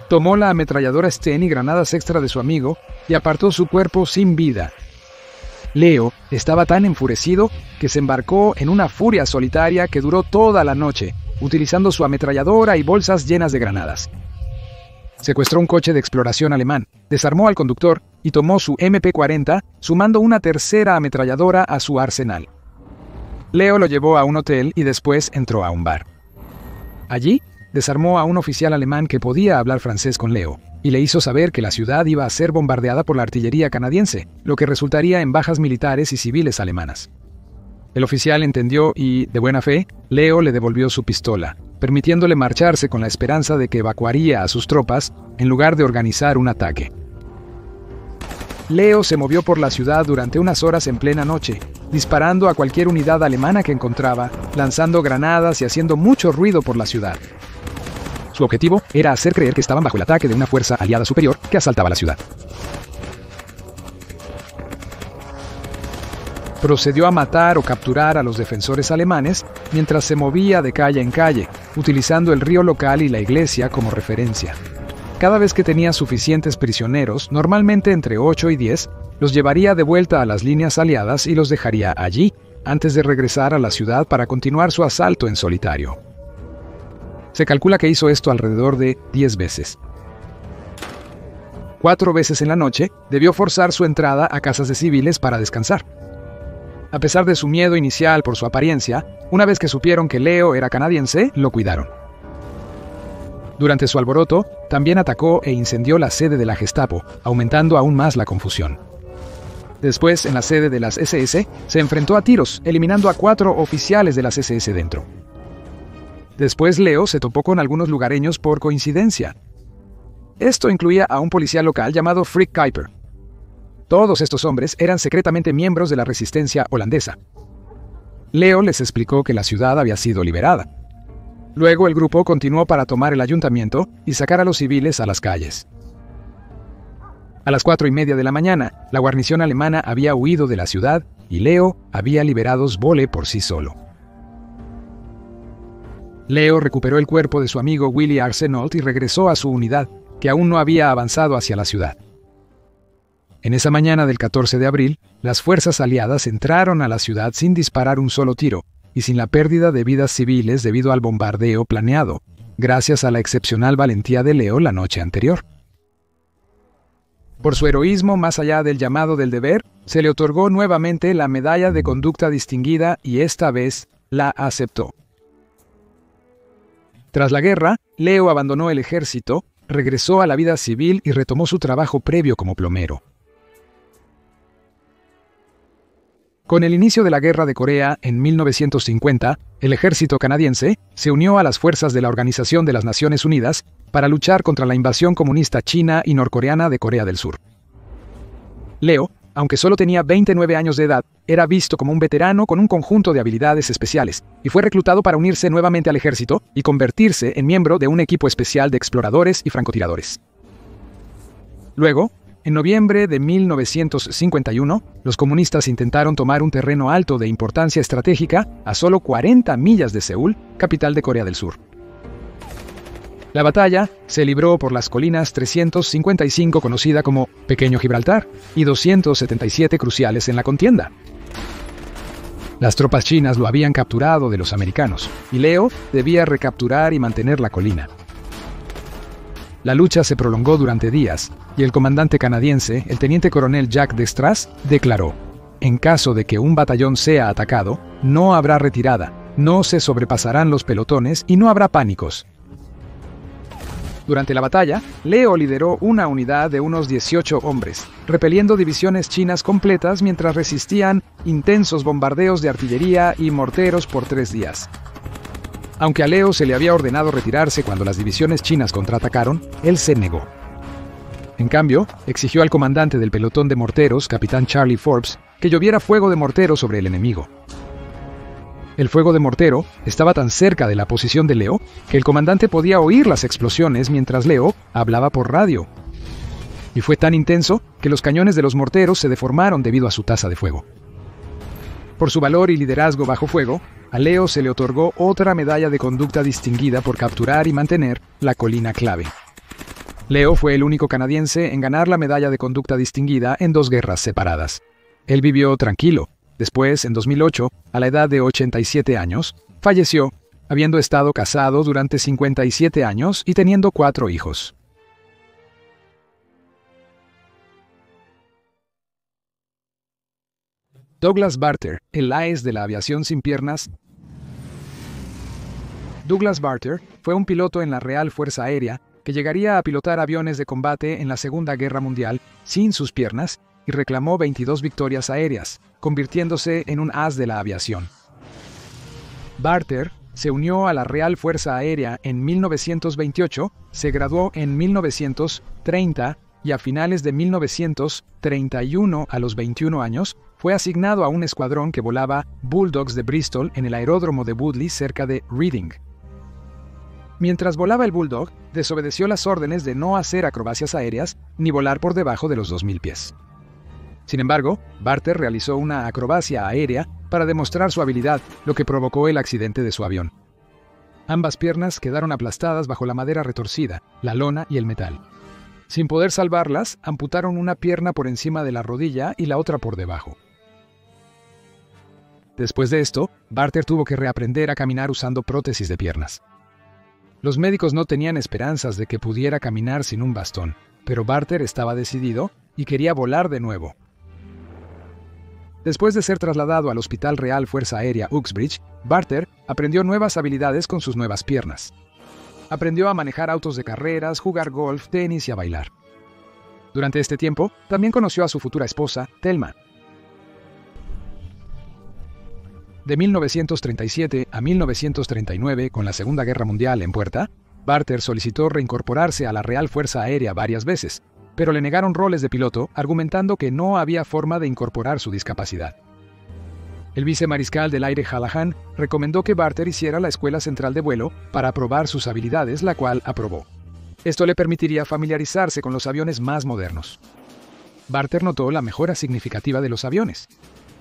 Tomó la ametralladora Sten y granadas extra de su amigo y apartó su cuerpo sin vida. Leo estaba tan enfurecido que se embarcó en una furia solitaria que duró toda la noche, utilizando su ametralladora y bolsas llenas de granadas. Secuestró un coche de exploración alemán, desarmó al conductor y tomó su MP-40, sumando una tercera ametralladora a su arsenal. Leo lo llevó a un hotel y después entró a un bar. Allí, desarmó a un oficial alemán que podía hablar francés con Leo, y le hizo saber que la ciudad iba a ser bombardeada por la artillería canadiense, lo que resultaría en bajas militares y civiles alemanas. El oficial entendió y, de buena fe, Leo le devolvió su pistola, permitiéndole marcharse con la esperanza de que evacuaría a sus tropas en lugar de organizar un ataque. Leo se movió por la ciudad durante unas horas en plena noche, disparando a cualquier unidad alemana que encontraba, lanzando granadas y haciendo mucho ruido por la ciudad. Su objetivo era hacer creer que estaban bajo el ataque de una fuerza aliada superior que asaltaba la ciudad. Procedió a matar o capturar a los defensores alemanes mientras se movía de calle en calle, utilizando el río local y la iglesia como referencia. Cada vez que tenía suficientes prisioneros, normalmente entre 8 y 10, los llevaría de vuelta a las líneas aliadas y los dejaría allí, antes de regresar a la ciudad para continuar su asalto en solitario. Se calcula que hizo esto alrededor de 10 veces. 4 veces en la noche, debió forzar su entrada a casas de civiles para descansar. A pesar de su miedo inicial por su apariencia, una vez que supieron que Leo era canadiense, lo cuidaron. Durante su alboroto, también atacó e incendió la sede de la Gestapo, aumentando aún más la confusión. Después, en la sede de las SS, se enfrentó a tiros, eliminando a 4 oficiales de las SS dentro. Después Leo se topó con algunos lugareños por coincidencia. Esto incluía a un policía local llamado Frick Kuiper. Todos estos hombres eran secretamente miembros de la resistencia holandesa. Leo les explicó que la ciudad había sido liberada. Luego el grupo continuó para tomar el ayuntamiento y sacar a los civiles a las calles. A las 4:30 de la mañana, la guarnición alemana había huido de la ciudad y Leo había liberado Zwolle por sí solo. Leo recuperó el cuerpo de su amigo Willy Arsenault y regresó a su unidad, que aún no había avanzado hacia la ciudad. En esa mañana del 14 de abril, las fuerzas aliadas entraron a la ciudad sin disparar un solo tiro y sin la pérdida de vidas civiles debido al bombardeo planeado, gracias a la excepcional valentía de Leo la noche anterior. Por su heroísmo más allá del llamado del deber, se le otorgó nuevamente la Medalla de Conducta Distinguida y esta vez la aceptó. Tras la guerra, Leo abandonó el ejército, regresó a la vida civil y retomó su trabajo previo como plomero. Con el inicio de la Guerra de Corea en 1950, el ejército canadiense se unió a las fuerzas de la Organización de las Naciones Unidas para luchar contra la invasión comunista china y norcoreana de Corea del Sur. Leo, aunque solo tenía 29 años de edad, era visto como un veterano con un conjunto de habilidades especiales, y fue reclutado para unirse nuevamente al ejército y convertirse en miembro de un equipo especial de exploradores y francotiradores. Luego, en noviembre de 1951, los comunistas intentaron tomar un terreno alto de importancia estratégica a solo 40 millas de Seúl, capital de Corea del Sur. La batalla se libró por las colinas 355, conocida como Pequeño Gibraltar, y 277 cruciales en la contienda. Las tropas chinas lo habían capturado de los americanos, y Leo debía recapturar y mantener la colina. La lucha se prolongó durante días, y el comandante canadiense, el teniente coronel Jacques Destras, declaró: en caso de que un batallón sea atacado, no habrá retirada, no se sobrepasarán los pelotones y no habrá pánicos. Durante la batalla, Leo lideró una unidad de unos 18 hombres, repeliendo divisiones chinas completas mientras resistían intensos bombardeos de artillería y morteros por 3 días. Aunque a Leo se le había ordenado retirarse cuando las divisiones chinas contraatacaron, él se negó. En cambio, exigió al comandante del pelotón de morteros, capitán Charlie Forbes, que lloviera fuego de mortero sobre el enemigo. El fuego de mortero estaba tan cerca de la posición de Leo que el comandante podía oír las explosiones mientras Leo hablaba por radio. Y fue tan intenso que los cañones de los morteros se deformaron debido a su tasa de fuego. Por su valor y liderazgo bajo fuego, a Leo se le otorgó otra medalla de conducta distinguida por capturar y mantener la colina clave. Leo fue el único canadiense en ganar la medalla de conducta distinguida en 2 guerras separadas. Él vivió tranquilo. Después, en 2008, a la edad de 87 años, falleció, habiendo estado casado durante 57 años y teniendo 4 hijos. Douglas Barter, el AES de la aviación sin piernas. Douglas Barter fue un piloto en la Real Fuerza Aérea que llegaría a pilotar aviones de combate en la Segunda Guerra Mundial sin sus piernas y reclamó 22 victorias aéreas, convirtiéndose en un as de la aviación. Barter se unió a la Real Fuerza Aérea en 1928, se graduó en 1930 y a finales de 1931, a los 21 años, fue asignado a un escuadrón que volaba Bulldogs de Bristol en el aeródromo de Woodley cerca de Reading. Mientras volaba el Bulldog, desobedeció las órdenes de no hacer acrobacias aéreas ni volar por debajo de los 2000 pies. Sin embargo, Barter realizó una acrobacia aérea para demostrar su habilidad, lo que provocó el accidente de su avión. Ambas piernas quedaron aplastadas bajo la madera retorcida, la lona y el metal. Sin poder salvarlas, amputaron una pierna por encima de la rodilla y la otra por debajo. Después de esto, Barter tuvo que reaprender a caminar usando prótesis de piernas. Los médicos no tenían esperanzas de que pudiera caminar sin un bastón, pero Barter estaba decidido y quería volar de nuevo. Después de ser trasladado al Hospital Real Fuerza Aérea Uxbridge, Barter aprendió nuevas habilidades con sus nuevas piernas. Aprendió a manejar autos de carreras, jugar golf, tenis y a bailar. Durante este tiempo, también conoció a su futura esposa, Thelma. De 1937 a 1939, con la Segunda Guerra Mundial en puerta, Barter solicitó reincorporarse a la Real Fuerza Aérea varias veces, pero le negaron roles de piloto, argumentando que no había forma de incorporar su discapacidad. El vicemariscal del aire Hallahan recomendó que Barter hiciera la Escuela Central de Vuelo para probar sus habilidades, la cual aprobó. Esto le permitiría familiarizarse con los aviones más modernos. Barter notó la mejora significativa de los aviones.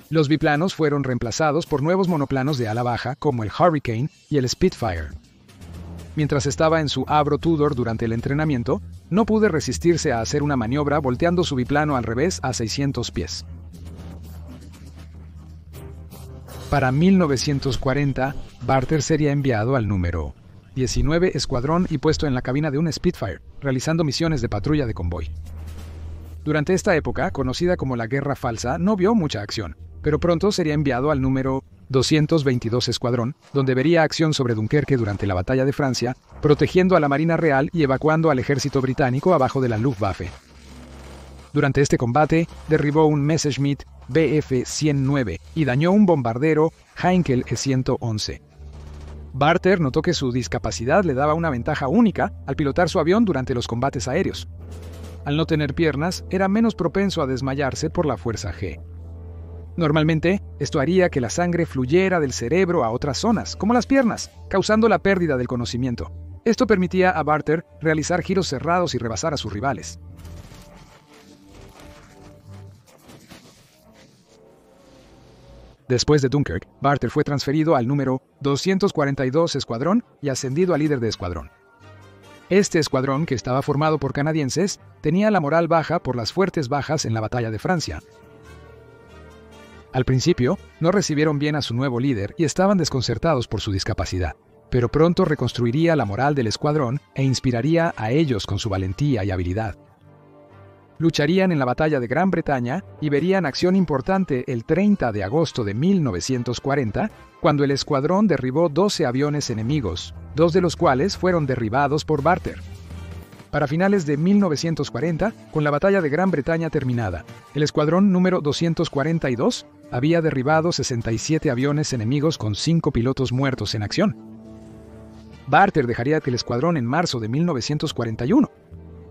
Los biplanos fueron reemplazados por nuevos monoplanos de ala baja como el Hurricane y el Spitfire. Mientras estaba en su Avro Tudor durante el entrenamiento, no pudo resistirse a hacer una maniobra volteando su biplano al revés a 600 pies. Para 1940, Barter sería enviado al número 19 Escuadrón y puesto en la cabina de un Spitfire, realizando misiones de patrulla de convoy. Durante esta época, conocida como la Guerra Falsa, no vio mucha acción, pero pronto sería enviado al número 222 Escuadrón, donde vería acción sobre Dunkerque durante la Batalla de Francia, protegiendo a la Marina Real y evacuando al ejército británico abajo de la Luftwaffe. Durante este combate, derribó un Messerschmitt Bf-109 y dañó un bombardero Heinkel E-111. Barter notó que su discapacidad le daba una ventaja única al pilotar su avión durante los combates aéreos. Al no tener piernas, era menos propenso a desmayarse por la fuerza G. Normalmente, esto haría que la sangre fluyera del cerebro a otras zonas, como las piernas, causando la pérdida del conocimiento. Esto permitía a Barter realizar giros cerrados y rebasar a sus rivales. Después de Dunkirk, Barter fue transferido al número 242 Escuadrón y ascendido a líder de escuadrón. Este escuadrón, que estaba formado por canadienses, tenía la moral baja por las fuertes bajas en la Batalla de Francia. Al principio, no recibieron bien a su nuevo líder y estaban desconcertados por su discapacidad, pero pronto reconstruiría la moral del escuadrón e inspiraría a ellos con su valentía y habilidad. Lucharían en la Batalla de Gran Bretaña y verían acción importante el 30 de agosto de 1940, cuando el escuadrón derribó 12 aviones enemigos, 2 de los cuales fueron derribados por Barter. Para finales de 1940, con la Batalla de Gran Bretaña terminada, el escuadrón número 242 había derribado 67 aviones enemigos con 5 pilotos muertos en acción. Barter dejaría el escuadrón en marzo de 1941.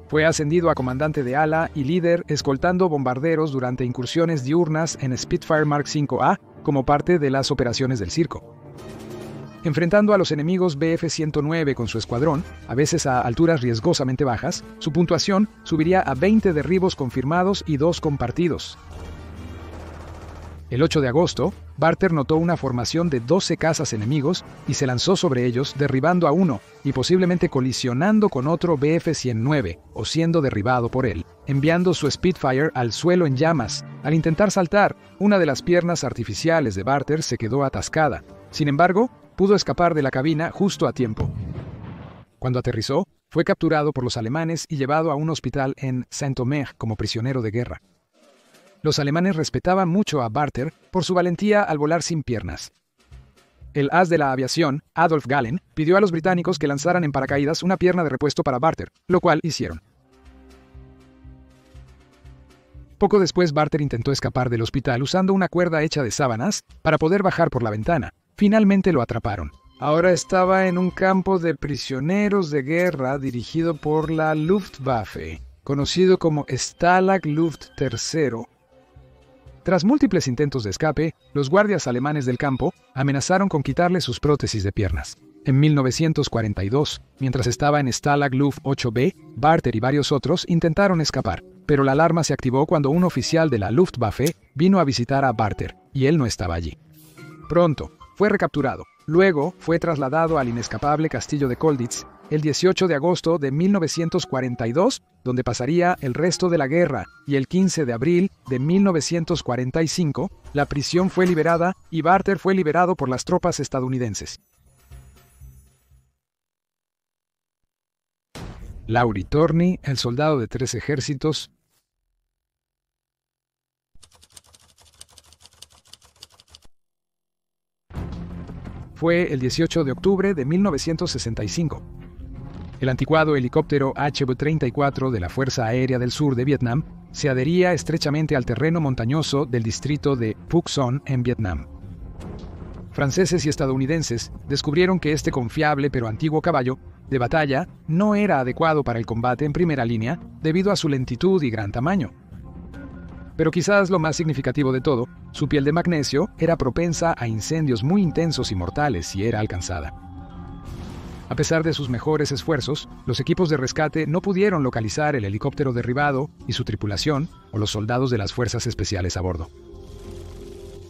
Fue ascendido a comandante de ala y líder, escoltando bombarderos durante incursiones diurnas en Spitfire Mark V-A como parte de las operaciones del circo. Enfrentando a los enemigos Bf-109 con su escuadrón, a veces a alturas riesgosamente bajas, su puntuación subiría a 20 derribos confirmados y 2 compartidos. El 8 de agosto, Barter notó una formación de 12 cazas enemigos y se lanzó sobre ellos, derribando a uno y posiblemente colisionando con otro Bf-109 o siendo derribado por él, enviando su Spitfire al suelo en llamas. Al intentar saltar, una de las piernas artificiales de Barter se quedó atascada. Sin embargo, pudo escapar de la cabina justo a tiempo. Cuando aterrizó, fue capturado por los alemanes y llevado a un hospital en Saint-Omer como prisionero de guerra. Los alemanes respetaban mucho a Barter por su valentía al volar sin piernas. El as de la aviación, Adolf Gallen, pidió a los británicos que lanzaran en paracaídas una pierna de repuesto para Barter, lo cual hicieron. Poco después, Barter intentó escapar del hospital usando una cuerda hecha de sábanas para poder bajar por la ventana. Finalmente lo atraparon. Ahora estaba en un campo de prisioneros de guerra dirigido por la Luftwaffe, conocido como Stalag Luft III. Tras múltiples intentos de escape, los guardias alemanes del campo amenazaron con quitarle sus prótesis de piernas. En 1942, mientras estaba en Stalag Luft 8B, Barter y varios otros intentaron escapar. pero la alarma se activó cuando un oficial de la Luftwaffe vino a visitar a Barter, y él no estaba allí. Pronto, fue recapturado. Luego, fue trasladado al inescapable castillo de Colditz el 18 de agosto de 1942, donde pasaría el resto de la guerra, y el 15 de abril de 1945, la prisión fue liberada y Barter fue liberado por las tropas estadounidenses. Lauri Torni, el soldado de 3 ejércitos. Fue el 18 de octubre de 1965. El anticuado helicóptero HB-34 de la Fuerza Aérea del Sur de Vietnam se adhería estrechamente al terreno montañoso del distrito de Phuoc Son en Vietnam. Franceses y estadounidenses descubrieron que este confiable pero antiguo caballo de batalla no era adecuado para el combate en primera línea debido a su lentitud y gran tamaño. Pero quizás lo más significativo de todo, su piel de magnesio era propensa a incendios muy intensos y mortales si era alcanzada. A pesar de sus mejores esfuerzos, los equipos de rescate no pudieron localizar el helicóptero derribado y su tripulación o los soldados de las fuerzas especiales a bordo.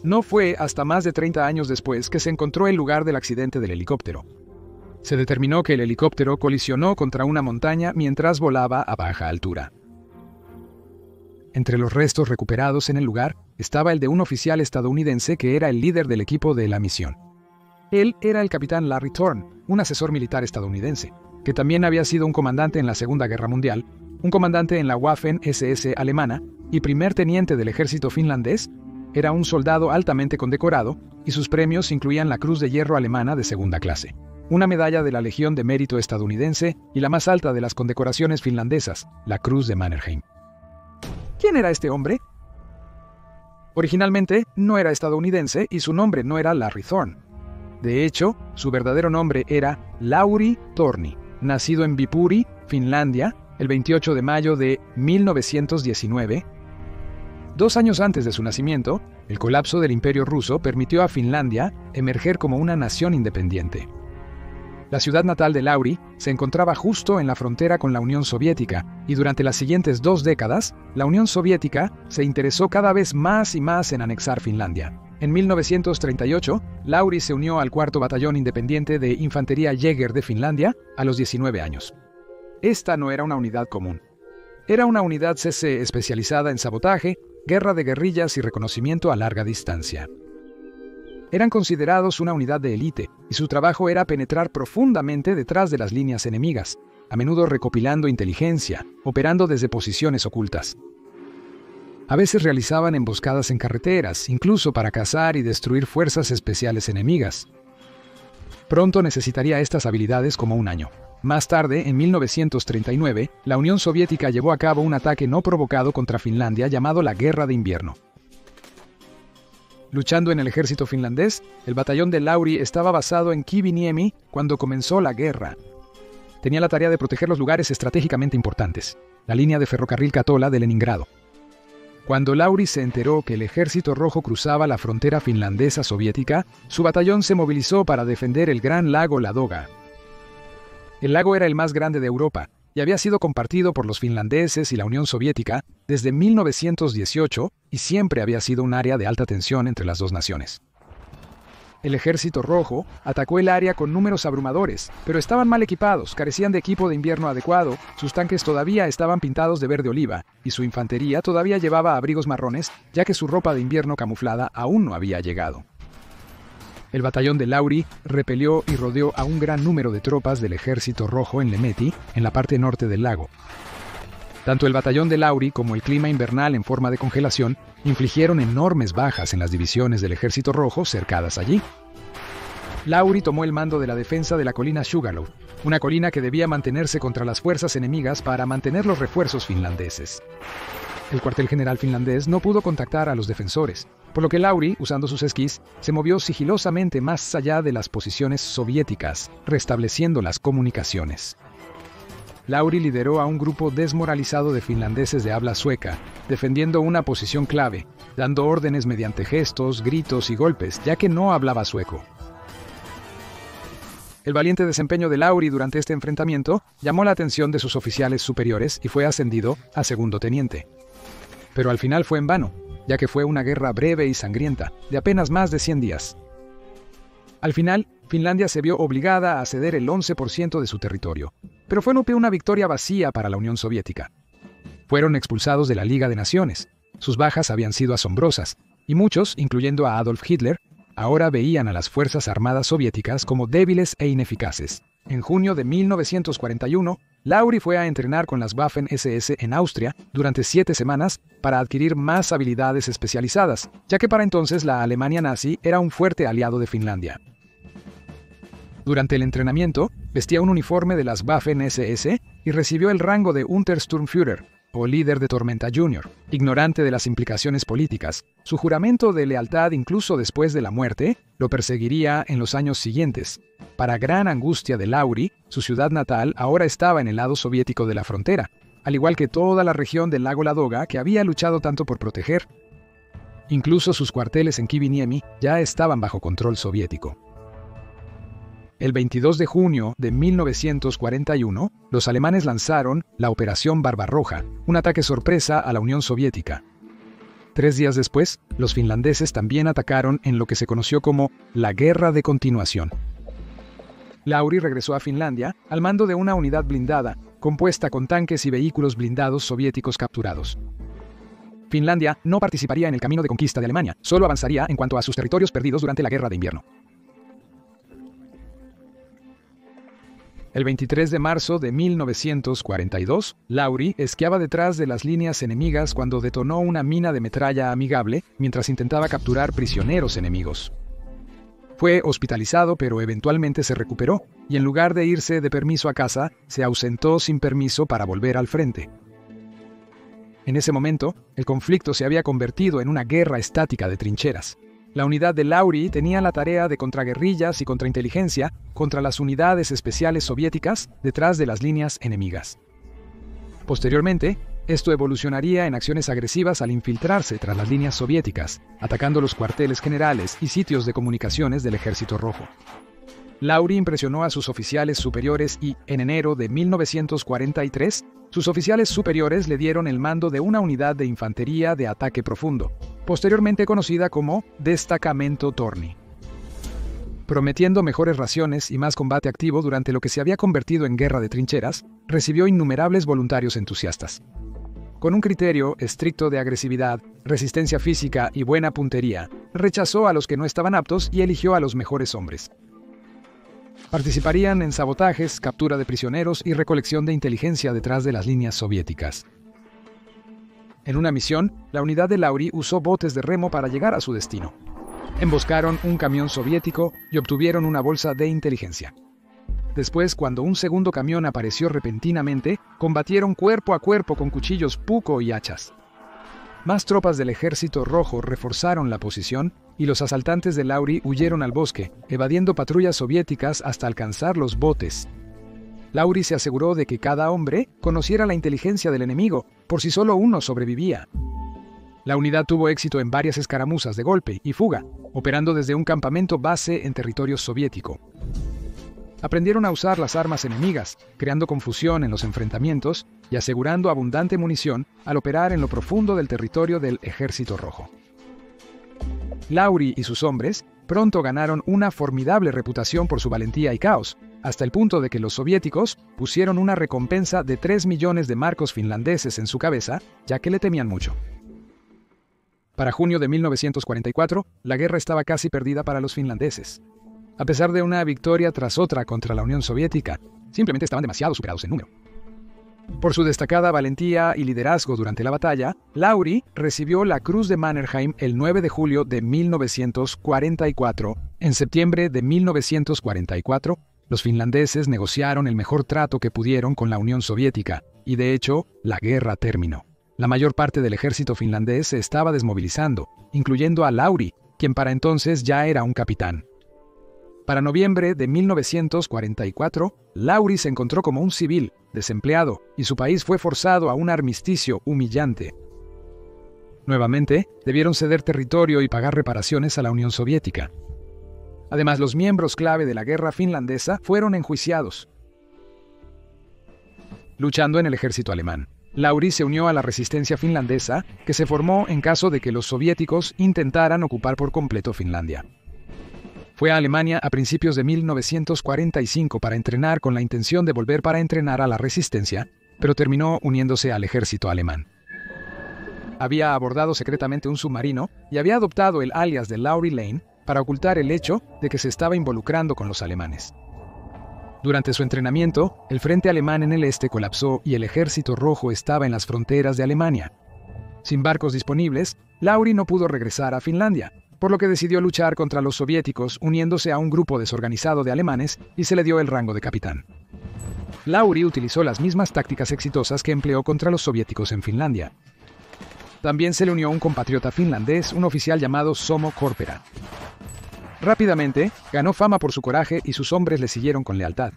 No fue hasta más de 30 años después que se encontró el lugar del accidente del helicóptero. Se determinó que el helicóptero colisionó contra una montaña mientras volaba a baja altura. Entre los restos recuperados en el lugar estaba el de un oficial estadounidense que era el líder del equipo de la misión. Él era el capitán Larry Thorne, un asesor militar estadounidense, que también había sido un comandante en la Segunda Guerra Mundial, un comandante en la Waffen-SS alemana y primer teniente del ejército finlandés. Era un soldado altamente condecorado y sus premios incluían la Cruz de Hierro alemana de segunda clase, una medalla de la Legión de Mérito estadounidense y la más alta de las condecoraciones finlandesas, la Cruz de Mannerheim. ¿Quién era este hombre? Originalmente no era estadounidense y su nombre no era Larry Thorne. De hecho, su verdadero nombre era Lauri Torni, nacido en Viipuri, Finlandia, el 28 de mayo de 1919. 2 años antes de su nacimiento, el colapso del Imperio ruso permitió a Finlandia emerger como una nación independiente. La ciudad natal de Lauri se encontraba justo en la frontera con la Unión Soviética, y durante las siguientes 2 décadas, la Unión Soviética se interesó cada vez más y más en anexar Finlandia. En 1938, Lauri se unió al 4º Batallón Independiente de Infantería Jäger de Finlandia a los 19 años. Esta no era una unidad común. Era una unidad CC especializada en sabotaje, guerra de guerrillas y reconocimiento a larga distancia. Eran considerados una unidad de élite, y su trabajo era penetrar profundamente detrás de las líneas enemigas, a menudo recopilando inteligencia, operando desde posiciones ocultas. A veces realizaban emboscadas en carreteras, incluso para cazar y destruir fuerzas especiales enemigas. Pronto necesitaría estas habilidades como un año. Más tarde, en 1939, la Unión Soviética llevó a cabo un ataque no provocado contra Finlandia llamado la Guerra de Invierno. Luchando en el ejército finlandés, el batallón de Lauri estaba basado en Kiviniemi cuando comenzó la guerra. Tenía la tarea de proteger los lugares estratégicamente importantes, la línea de ferrocarril Katola de Leningrado. Cuando Lauri se enteró que el Ejército Rojo cruzaba la frontera finlandesa soviética, su batallón se movilizó para defender el gran lago Ladoga. El lago era el más grande de Europa y había sido compartido por los finlandeses y la Unión Soviética desde 1918 y siempre había sido un área de alta tensión entre las dos naciones. El Ejército Rojo atacó el área con números abrumadores, pero estaban mal equipados, carecían de equipo de invierno adecuado, sus tanques todavía estaban pintados de verde oliva, y su infantería todavía llevaba abrigos marrones, ya que su ropa de invierno camuflada aún no había llegado. El batallón de Lauri repelió y rodeó a un gran número de tropas del Ejército Rojo en Lemeti, en la parte norte del lago. Tanto el batallón de Lauri como el clima invernal en forma de congelación infligieron enormes bajas en las divisiones del Ejército Rojo cercadas allí. Lauri tomó el mando de la defensa de la colina Sugarloaf, una colina que debía mantenerse contra las fuerzas enemigas para mantener los refuerzos finlandeses. El cuartel general finlandés no pudo contactar a los defensores, por lo que Lauri, usando sus esquís, se movió sigilosamente más allá de las posiciones soviéticas, restableciendo las comunicaciones. Lauri lideró a un grupo desmoralizado de finlandeses de habla sueca, defendiendo una posición clave, dando órdenes mediante gestos, gritos y golpes, ya que no hablaba sueco. El valiente desempeño de Laurie durante este enfrentamiento llamó la atención de sus oficiales superiores y fue ascendido a segundo teniente. Pero al final fue en vano, ya que fue una guerra breve y sangrienta, de apenas más de 100 días. Al final, Finlandia se vio obligada a ceder el 11% de su territorio, pero fue una victoria vacía para la Unión Soviética. Fueron expulsados de la Liga de Naciones, sus bajas habían sido asombrosas, y muchos, incluyendo a Adolf Hitler, ahora veían a las Fuerzas Armadas soviéticas como débiles e ineficaces. En junio de 1941, Laurie fue a entrenar con las Waffen-SS en Austria durante 7 semanas para adquirir más habilidades especializadas, ya que para entonces la Alemania nazi era un fuerte aliado de Finlandia. Durante el entrenamiento, vestía un uniforme de las Waffen-SS y recibió el rango de Untersturmführer, o líder de Tormenta Junior. Ignorante de las implicaciones políticas, su juramento de lealtad incluso después de la muerte lo perseguiría en los años siguientes. Para gran angustia de Laurie, su ciudad natal ahora estaba en el lado soviético de la frontera, al igual que toda la región del lago Ladoga que había luchado tanto por proteger. Incluso sus cuarteles en Kiviniemi ya estaban bajo control soviético. El 22 de junio de 1941, los alemanes lanzaron la Operación Barbarroja, un ataque sorpresa a la Unión Soviética. 3 días después, los finlandeses también atacaron en lo que se conoció como la Guerra de Continuación. Laurie regresó a Finlandia al mando de una unidad blindada, compuesta con tanques y vehículos blindados soviéticos capturados. Finlandia no participaría en el camino de conquista de Alemania, solo avanzaría en cuanto a sus territorios perdidos durante la Guerra de Invierno. El 23 de marzo de 1942, Laurie esquiaba detrás de las líneas enemigas cuando detonó una mina de metralla amigable mientras intentaba capturar prisioneros enemigos. Fue hospitalizado, pero eventualmente se recuperó, y en lugar de irse de permiso a casa, se ausentó sin permiso para volver al frente. En ese momento, el conflicto se había convertido en una guerra estática de trincheras. La unidad de Laurie tenía la tarea de contraguerrillas y contrainteligencia contra las unidades especiales soviéticas detrás de las líneas enemigas. Posteriormente, esto evolucionaría en acciones agresivas al infiltrarse tras las líneas soviéticas, atacando los cuarteles generales y sitios de comunicaciones del Ejército Rojo. Laurie impresionó a sus oficiales superiores y, en enero de 1943, sus oficiales superiores le dieron el mando de una unidad de infantería de ataque profundo, posteriormente conocida como Destacamento Torni. Prometiendo mejores raciones y más combate activo durante lo que se había convertido en guerra de trincheras, recibió innumerables voluntarios entusiastas. Con un criterio estricto de agresividad, resistencia física y buena puntería, rechazó a los que no estaban aptos y eligió a los mejores hombres. Participarían en sabotajes, captura de prisioneros y recolección de inteligencia detrás de las líneas soviéticas. En una misión, la unidad de Laurie usó botes de remo para llegar a su destino. Emboscaron un camión soviético y obtuvieron una bolsa de inteligencia. Después, cuando un segundo camión apareció repentinamente, combatieron cuerpo a cuerpo con cuchillos puco y hachas. Más tropas del Ejército Rojo reforzaron la posición y los asaltantes de Laurie huyeron al bosque, evadiendo patrullas soviéticas hasta alcanzar los botes. Laurie se aseguró de que cada hombre conociera la inteligencia del enemigo, por si solo uno sobrevivía. La unidad tuvo éxito en varias escaramuzas de golpe y fuga, operando desde un campamento base en territorio soviético. Aprendieron a usar las armas enemigas, creando confusión en los enfrentamientos y asegurando abundante munición al operar en lo profundo del territorio del Ejército Rojo. Laurie y sus hombres pronto ganaron una formidable reputación por su valentía y caos, hasta el punto de que los soviéticos pusieron una recompensa de 3 millones de marcos finlandeses en su cabeza, ya que le temían mucho. Para junio de 1944, la guerra estaba casi perdida para los finlandeses. A pesar de una victoria tras otra contra la Unión Soviética, simplemente estaban demasiado superados en número. Por su destacada valentía y liderazgo durante la batalla, Laurie recibió la Cruz de Mannerheim el 9 de julio de 1944. En septiembre de 1944, los finlandeses negociaron el mejor trato que pudieron con la Unión Soviética, y de hecho, la guerra terminó. La mayor parte del ejército finlandés se estaba desmovilizando, incluyendo a Laurie, quien para entonces ya era un capitán. Para noviembre de 1944, Laurie se encontró como un civil, desempleado, y su país fue forzado a un armisticio humillante. Nuevamente, debieron ceder territorio y pagar reparaciones a la Unión Soviética. Además, los miembros clave de la guerra finlandesa fueron enjuiciados. Luchando en el ejército alemán, Lauri se unió a la resistencia finlandesa, que se formó en caso de que los soviéticos intentaran ocupar por completo Finlandia. Fue a Alemania a principios de 1945 para entrenar con la intención de volver para entrenar a la resistencia, pero terminó uniéndose al ejército alemán. Había abordado secretamente un submarino y había adoptado el alias de Lauri Lane para ocultar el hecho de que se estaba involucrando con los alemanes. Durante su entrenamiento, el frente alemán en el este colapsó y el ejército rojo estaba en las fronteras de Alemania. Sin barcos disponibles, Lauri no pudo regresar a Finlandia, por lo que decidió luchar contra los soviéticos uniéndose a un grupo desorganizado de alemanes y se le dio el rango de capitán. Lauri utilizó las mismas tácticas exitosas que empleó contra los soviéticos en Finlandia. También se le unió un compatriota finlandés, un oficial llamado Somo Korpera. Rápidamente, ganó fama por su coraje y sus hombres le siguieron con lealtad.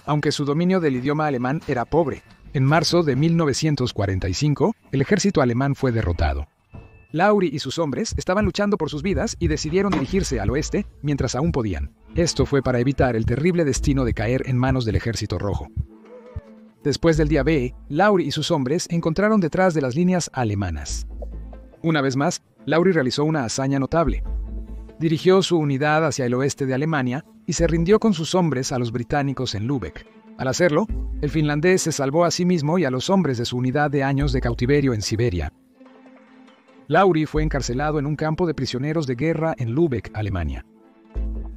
Aunque su dominio del idioma alemán era pobre, en marzo de 1945, el ejército alemán fue derrotado. Lauri y sus hombres estaban luchando por sus vidas y decidieron dirigirse al oeste mientras aún podían. Esto fue para evitar el terrible destino de caer en manos del ejército rojo. Después del día B, Lauri y sus hombres encontraron detrás de las líneas alemanas. Una vez más, Lauri realizó una hazaña notable. Dirigió su unidad hacia el oeste de Alemania y se rindió con sus hombres a los británicos en Lübeck. Al hacerlo, el finlandés se salvó a sí mismo y a los hombres de su unidad de años de cautiverio en Siberia. Lauri fue encarcelado en un campo de prisioneros de guerra en Lübeck, Alemania.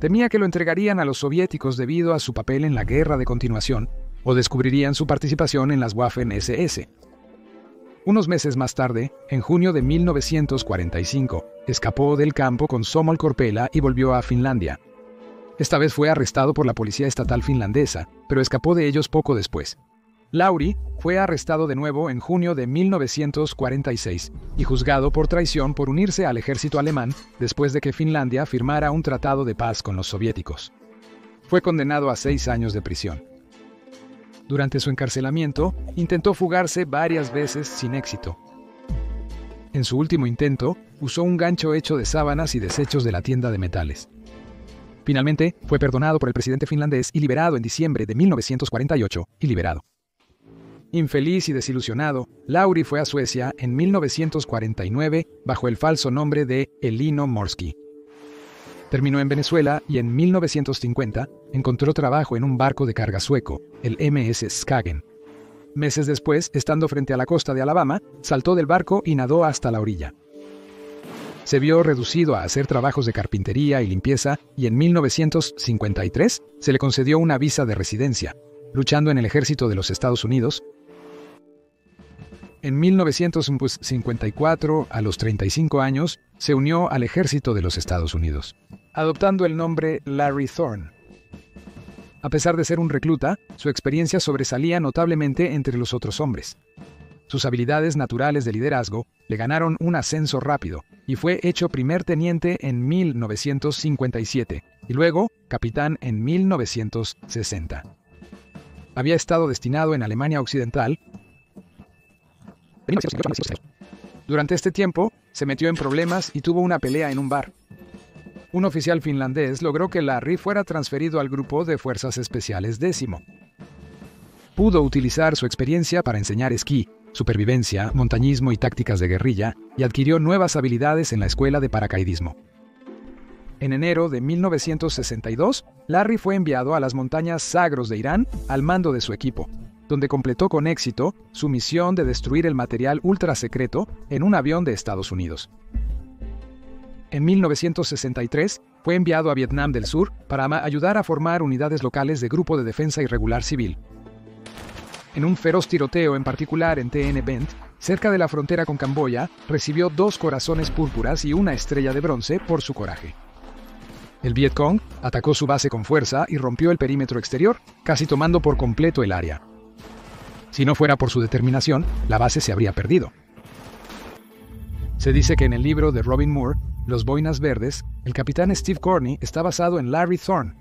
Temía que lo entregarían a los soviéticos debido a su papel en la guerra de continuación o descubrirían su participación en las Waffen-SS. Unos meses más tarde, en junio de 1945, escapó del campo con Somo Korpela y volvió a Finlandia. Esta vez fue arrestado por la policía estatal finlandesa, pero escapó de ellos poco después. Lauri fue arrestado de nuevo en junio de 1946 y juzgado por traición por unirse al ejército alemán después de que Finlandia firmara un tratado de paz con los soviéticos. Fue condenado a 6 años de prisión. Durante su encarcelamiento, intentó fugarse varias veces sin éxito. En su último intento, usó un gancho hecho de sábanas y desechos de la tienda de metales. Finalmente, fue perdonado por el presidente finlandés y liberado en diciembre de 1948, Infeliz y desilusionado, Lauri fue a Suecia en 1949 bajo el falso nombre de Elino Morsky. Terminó en Venezuela y en 1950 encontró trabajo en un barco de carga sueco, el MS Skagen. Meses después, estando frente a la costa de Alabama, saltó del barco y nadó hasta la orilla. Se vio reducido a hacer trabajos de carpintería y limpieza y en 1953 se le concedió una visa de residencia, luchando en el ejército de los Estados Unidos. En 1954, a los 35 años, se unió al ejército de los Estados Unidos, adoptando el nombre Larry Thorne. A pesar de ser un recluta, su experiencia sobresalía notablemente entre los otros hombres. Sus habilidades naturales de liderazgo le ganaron un ascenso rápido y fue hecho primer teniente en 1957 y luego capitán en 1960. Había estado destinado en Alemania Occidental. Durante este tiempo, se metió en problemas y tuvo una pelea en un bar. Un oficial finlandés logró que Larry fuera transferido al grupo de Fuerzas Especiales 10. Pudo utilizar su experiencia para enseñar esquí, supervivencia, montañismo y tácticas de guerrilla, y adquirió nuevas habilidades en la escuela de paracaidismo. En enero de 1962, Larry fue enviado a las montañas Zagros de Irán al mando de su equipo, donde completó con éxito su misión de destruir el material ultrasecreto en un avión de Estados Unidos. En 1963, fue enviado a Vietnam del Sur para ayudar a formar unidades locales de Grupo de Defensa Irregular Civil. En un feroz tiroteo en particular en TN Bent, cerca de la frontera con Camboya, recibió 2 corazones púrpuras y una estrella de bronce por su coraje. El Vietcong atacó su base con fuerza y rompió el perímetro exterior, casi tomando por completo el área. Si no fuera por su determinación, la base se habría perdido. Se dice que en el libro de Robin Moore, Los Boinas Verdes, el capitán Steve Corney está basado en Larry Thorne.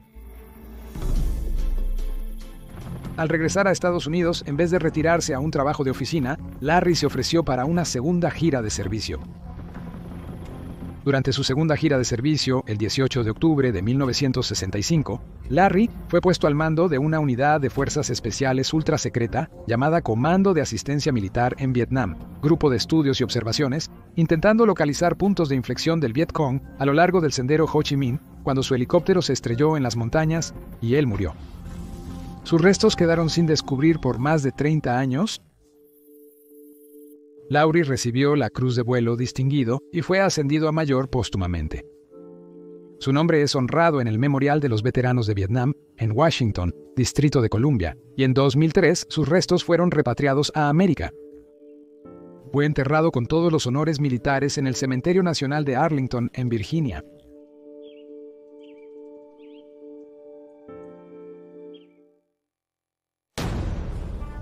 Al regresar a Estados Unidos, en vez de retirarse a un trabajo de oficina, Larry se ofreció para una segunda gira de servicio. Durante su segunda gira de servicio, el 18 de octubre de 1965, Larry fue puesto al mando de una unidad de fuerzas especiales ultra secreta llamada Comando de Asistencia Militar en Vietnam, grupo de estudios y observaciones, intentando localizar puntos de inflexión del Vietcong a lo largo del sendero Ho Chi Minh cuando su helicóptero se estrelló en las montañas y él murió. Sus restos quedaron sin descubrir por más de 30 años. Lowry recibió la Cruz de Vuelo Distinguido y fue ascendido a mayor póstumamente. Su nombre es honrado en el Memorial de los Veteranos de Vietnam, en Washington, Distrito de Columbia, y en 2003 sus restos fueron repatriados a América. Fue enterrado con todos los honores militares en el Cementerio Nacional de Arlington, en Virginia.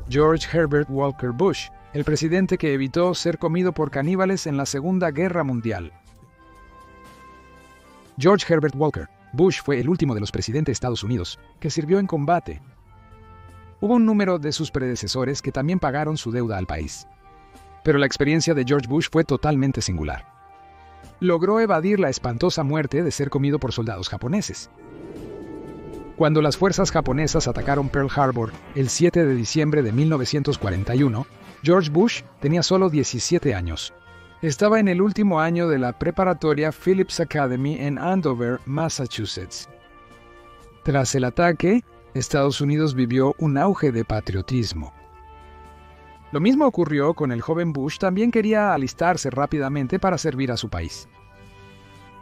George Herbert Walker Bush, el presidente que evitó ser comido por caníbales en la Segunda Guerra Mundial. George Herbert Walker Bush fue el último de los presidentes de Estados Unidos que sirvió en combate. Hubo un número de sus predecesores que también pagaron su deuda al país. Pero la experiencia de George Bush fue totalmente singular. Logró evadir la espantosa muerte de ser comido por soldados japoneses. Cuando las fuerzas japonesas atacaron Pearl Harbor el 7 de diciembre de 1941, George Bush tenía solo 17 años. Estaba en el último año de la preparatoria Phillips Academy en Andover, Massachusetts. Tras el ataque, Estados Unidos vivió un auge de patriotismo. Lo mismo ocurrió con el joven Bush, también quería alistarse rápidamente para servir a su país.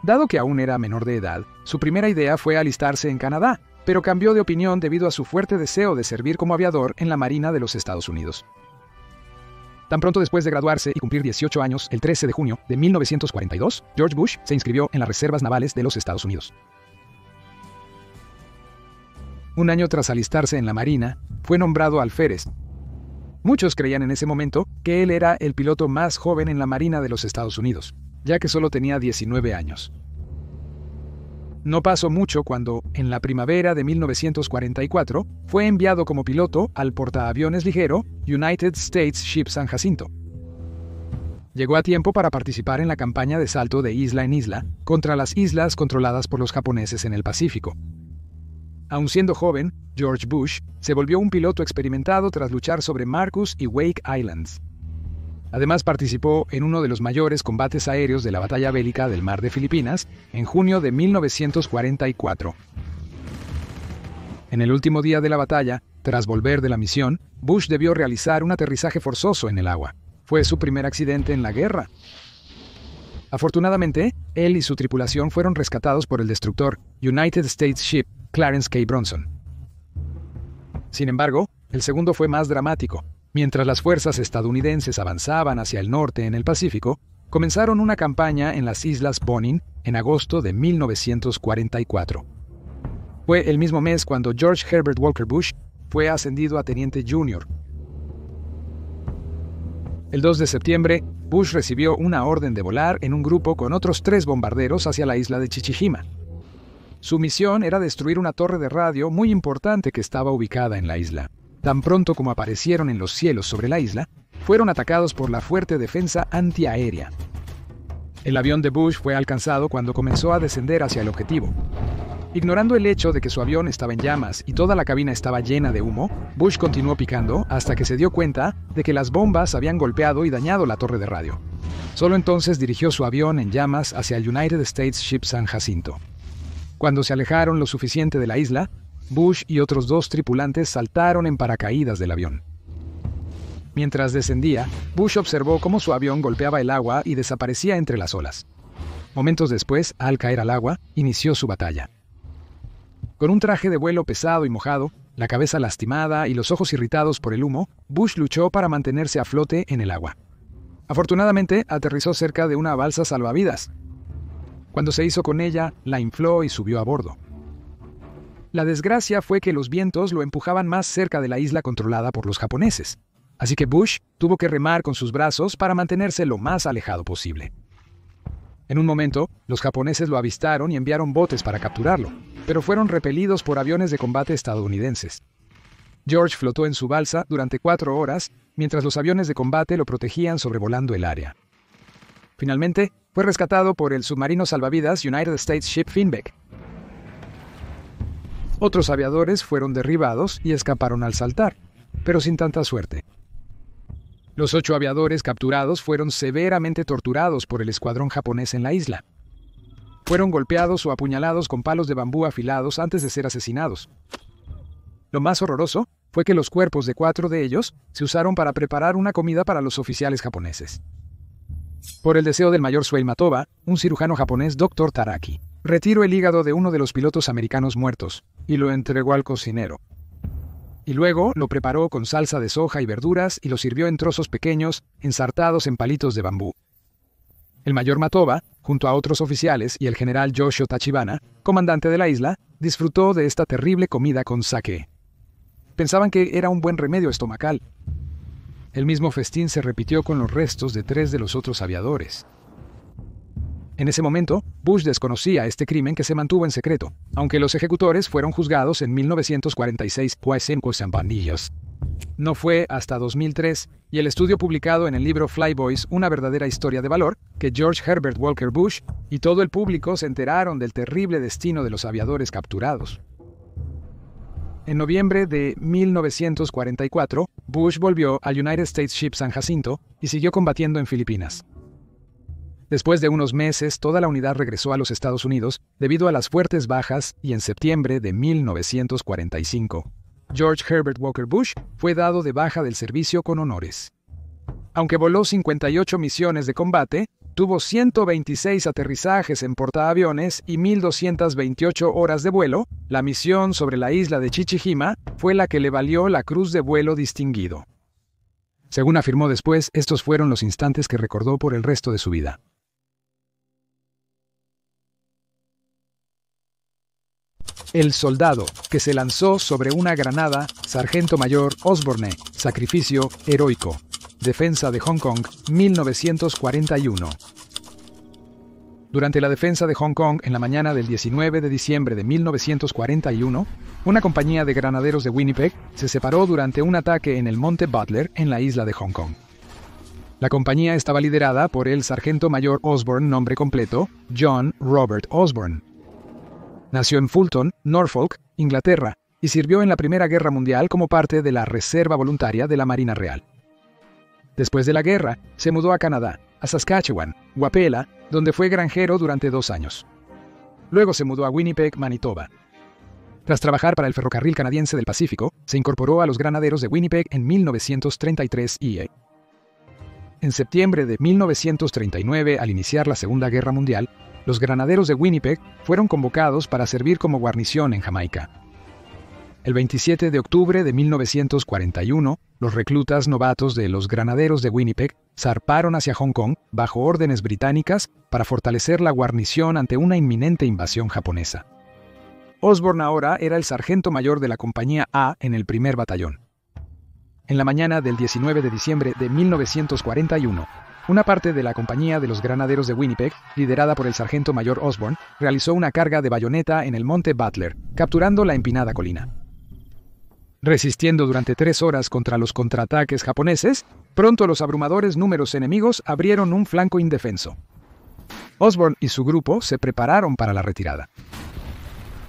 Dado que aún era menor de edad, su primera idea fue alistarse en Canadá, pero cambió de opinión debido a su fuerte deseo de servir como aviador en la Marina de los Estados Unidos. Tan pronto después de graduarse y cumplir 18 años, el 13 de junio de 1942, George Bush se inscribió en las Reservas Navales de los Estados Unidos. Un año tras alistarse en la Marina, fue nombrado alférez. Muchos creían en ese momento que él era el piloto más joven en la Marina de los Estados Unidos, ya que solo tenía 19 años. No pasó mucho cuando, en la primavera de 1944, fue enviado como piloto al portaaviones ligero United States Ship San Jacinto. Llegó a tiempo para participar en la campaña de salto de isla en isla contra las islas controladas por los japoneses en el Pacífico. Aun siendo joven, George Bush se volvió un piloto experimentado tras luchar sobre Marcus y Wake Islands. Además participó en uno de los mayores combates aéreos de la batalla bélica del Mar de Filipinas en junio de 1944. En el último día de la batalla, tras volver de la misión, Bush debió realizar un aterrizaje forzoso en el agua. Fue su primer accidente en la guerra. Afortunadamente, él y su tripulación fueron rescatados por el destructor United States Ship Clarence K. Bronson. Sin embargo, el segundo fue más dramático. Mientras las fuerzas estadounidenses avanzaban hacia el norte en el Pacífico, comenzaron una campaña en las Islas Bonin en agosto de 1944. Fue el mismo mes cuando George Herbert Walker Bush fue ascendido a teniente junior. El 2 de septiembre, Bush recibió una orden de volar en un grupo con otros 3 bombarderos hacia la isla de Chichijima. Su misión era destruir una torre de radio muy importante que estaba ubicada en la isla. Tan pronto como aparecieron en los cielos sobre la isla, fueron atacados por la fuerte defensa antiaérea. El avión de Bush fue alcanzado cuando comenzó a descender hacia el objetivo. Ignorando el hecho de que su avión estaba en llamas y toda la cabina estaba llena de humo, Bush continuó picando hasta que se dio cuenta de que las bombas habían golpeado y dañado la torre de radio. Solo entonces dirigió su avión en llamas hacia el United States Ship San Jacinto. Cuando se alejaron lo suficiente de la isla, Bush y otros 2 tripulantes saltaron en paracaídas del avión. Mientras descendía, Bush observó cómo su avión golpeaba el agua y desaparecía entre las olas. Momentos después, al caer al agua, inició su batalla. Con un traje de vuelo pesado y mojado, la cabeza lastimada y los ojos irritados por el humo, Bush luchó para mantenerse a flote en el agua. Afortunadamente, aterrizó cerca de una balsa salvavidas. Cuando se hizo con ella, la infló y subió a bordo. La desgracia fue que los vientos lo empujaban más cerca de la isla controlada por los japoneses, así que Bush tuvo que remar con sus brazos para mantenerse lo más alejado posible. En un momento, los japoneses lo avistaron y enviaron botes para capturarlo, pero fueron repelidos por aviones de combate estadounidenses. George flotó en su balsa durante 4 horas, mientras los aviones de combate lo protegían sobrevolando el área. Finalmente, fue rescatado por el submarino salvavidas United States Ship Finbeck. Otros aviadores fueron derribados y escaparon al saltar, pero sin tanta suerte. Los 8 aviadores capturados fueron severamente torturados por el escuadrón japonés en la isla. Fueron golpeados o apuñalados con palos de bambú afilados antes de ser asesinados. Lo más horroroso fue que los cuerpos de 4 de ellos se usaron para preparar una comida para los oficiales japoneses. Por el deseo del mayor Suei Matoba, un cirujano japonés, Dr. Taraki, retiró el hígado de uno de los pilotos americanos muertos y lo entregó al cocinero. Y luego lo preparó con salsa de soja y verduras y lo sirvió en trozos pequeños, ensartados en palitos de bambú. El mayor Matoba, junto a otros oficiales y el general Yoshio Tachibana, comandante de la isla, disfrutó de esta terrible comida con sake. Pensaban que era un buen remedio estomacal. El mismo festín se repitió con los restos de 3 de los otros aviadores. En ese momento, Bush desconocía este crimen que se mantuvo en secreto, aunque los ejecutores fueron juzgados en 1946 por pandillas. No fue hasta 2003 y el estudio publicado en el libro Flyboys, una verdadera historia de valor, que George Herbert Walker Bush y todo el público se enteraron del terrible destino de los aviadores capturados. En noviembre de 1944, Bush volvió al United States Ship San Jacinto y siguió combatiendo en Filipinas. Después de unos meses, toda la unidad regresó a los Estados Unidos debido a las fuertes bajas y en septiembre de 1945, George Herbert Walker Bush fue dado de baja del servicio con honores. Aunque voló 58 misiones de combate, tuvo 126 aterrizajes en portaaviones y 1.228 horas de vuelo, la misión sobre la isla de Chichijima fue la que le valió la Cruz de Vuelo Distinguido. Según afirmó después, estos fueron los instantes que recordó por el resto de su vida. El soldado que se lanzó sobre una granada, Sargento Mayor Osborne, sacrificio heroico. Defensa de Hong Kong, 1941. Durante la defensa de Hong Kong, en la mañana del 19 de diciembre de 1941, una compañía de granaderos de Winnipeg se separó durante un ataque en el Monte Butler, en la isla de Hong Kong. La compañía estaba liderada por el Sargento Mayor Osborne, nombre completo, John Robert Osborne. Nació en Fulton, Norfolk, Inglaterra, y sirvió en la Primera Guerra Mundial como parte de la Reserva Voluntaria de la Marina Real. Después de la guerra, se mudó a Canadá, a Saskatchewan, Wapella, donde fue granjero durante 2 años. Luego se mudó a Winnipeg, Manitoba. Tras trabajar para el Ferrocarril Canadiense del Pacífico, se incorporó a los granaderos de Winnipeg en 1933 y en septiembre de 1939, al iniciar la Segunda Guerra Mundial, los granaderos de Winnipeg fueron convocados para servir como guarnición en Jamaica. El 27 de octubre de 1941, los reclutas novatos de los granaderos de Winnipeg zarparon hacia Hong Kong bajo órdenes británicas para fortalecer la guarnición ante una inminente invasión japonesa. Osborne ahora era el sargento mayor de la Compañía A en el primer batallón. En la mañana del 19 de diciembre de 1941, una parte de la compañía de los granaderos de Winnipeg, liderada por el sargento mayor Osborne, realizó una carga de bayoneta en el Monte Butler, capturando la empinada colina. Resistiendo durante 3 horas contra los contraataques japoneses, pronto los abrumadores números enemigos abrieron un flanco indefenso. Osborne y su grupo se prepararon para la retirada.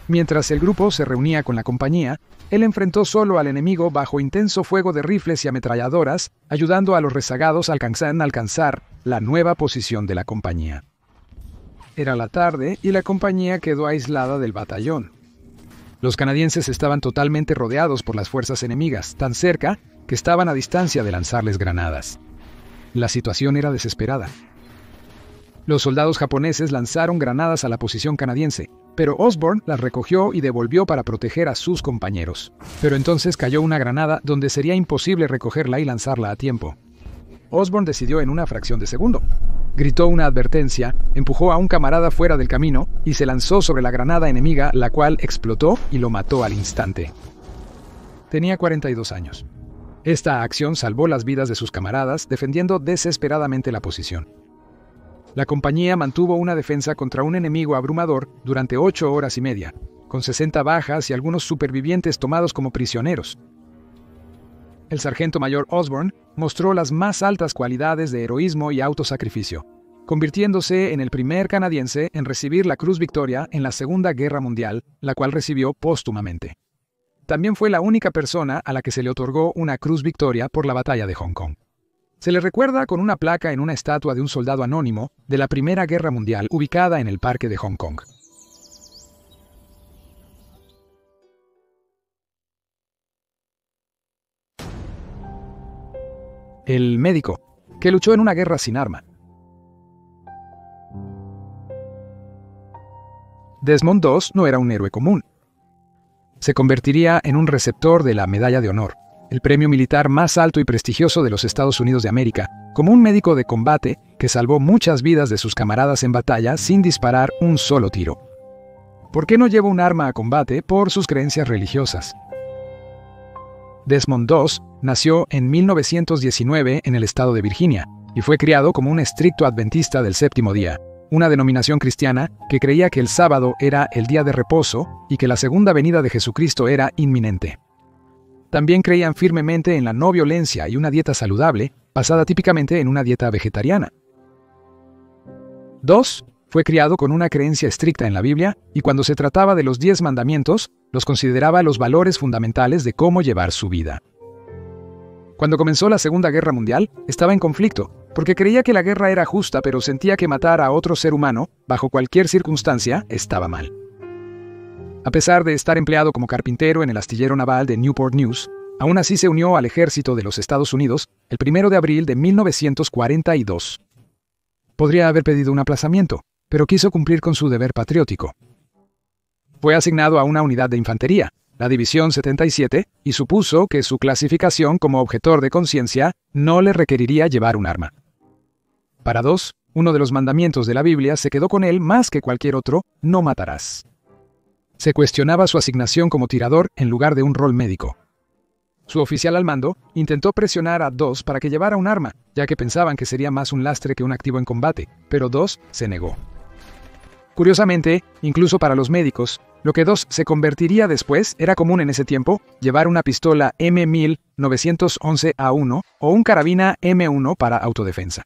Mientras el grupo se reunía con la compañía, él enfrentó solo al enemigo bajo intenso fuego de rifles y ametralladoras, ayudando a los rezagados a alcanzar la nueva posición de la compañía. Era la tarde y la compañía quedó aislada del batallón. Los canadienses estaban totalmente rodeados por las fuerzas enemigas, tan cerca que estaban a distancia de lanzarles granadas. La situación era desesperada. Los soldados japoneses lanzaron granadas a la posición canadiense, pero Osborne las recogió y devolvió para proteger a sus compañeros. Pero entonces cayó una granada donde sería imposible recogerla y lanzarla a tiempo. Osborne decidió en una fracción de segundo. Gritó una advertencia, empujó a un camarada fuera del camino y se lanzó sobre la granada enemiga, la cual explotó y lo mató al instante. Tenía 42 años. Esta acción salvó las vidas de sus camaradas, defendiendo desesperadamente la posición. La compañía mantuvo una defensa contra un enemigo abrumador durante 8 horas y media, con 60 bajas y algunos supervivientes tomados como prisioneros. El sargento mayor Osborne mostró las más altas cualidades de heroísmo y autosacrificio. convirtiéndose en el primer canadiense en recibir la Cruz Victoria en la Segunda Guerra Mundial, la cual recibió póstumamente. También fue la única persona a la que se le otorgó una Cruz Victoria por la Batalla de Hong Kong. Se le recuerda con una placa en una estatua de un soldado anónimo de la Primera Guerra Mundial ubicada en el Parque de Hong Kong. El médico, que luchó en una guerra sin arma. Desmond II no era un héroe común. Se convertiría en un receptor de la Medalla de Honor, el premio militar más alto y prestigioso de los Estados Unidos de América, como un médico de combate que salvó muchas vidas de sus camaradas en batalla sin disparar un solo tiro. ¿Por qué no lleva un arma a combate? Por sus creencias religiosas. Desmond II nació en 1919 en el estado de Virginia y fue criado como un estricto adventista del séptimo día, una denominación cristiana que creía que el sábado era el día de reposo y que la segunda venida de Jesucristo era inminente. También creían firmemente en la no violencia y una dieta saludable, basada típicamente en una dieta vegetariana. II fue criado con una creencia estricta en la Biblia y cuando se trataba de los 10 mandamientos, los consideraba los valores fundamentales de cómo llevar su vida. Cuando comenzó la Segunda Guerra Mundial, estaba en conflicto, porque creía que la guerra era justa, pero sentía que matar a otro ser humano, bajo cualquier circunstancia, estaba mal. A pesar de estar empleado como carpintero en el astillero naval de Newport News, aún así se unió al ejército de los Estados Unidos el 1 de abril de 1942. Podría haber pedido un aplazamiento, pero quiso cumplir con su deber patriótico. Fue asignado a una unidad de infantería, la División 77, y supuso que su clasificación como objetor de conciencia no le requeriría llevar un arma. Para II, uno de los mandamientos de la Biblia se quedó con él más que cualquier otro: no matarás. Se cuestionaba su asignación como tirador en lugar de un rol médico. Su oficial al mando intentó presionar a II para que llevara un arma, ya que pensaban que sería más un lastre que un activo en combate, pero II se negó. Curiosamente, incluso para los médicos, lo que II se convertiría después era común en ese tiempo: llevar una pistola M1911A1 o un carabina M1 para autodefensa.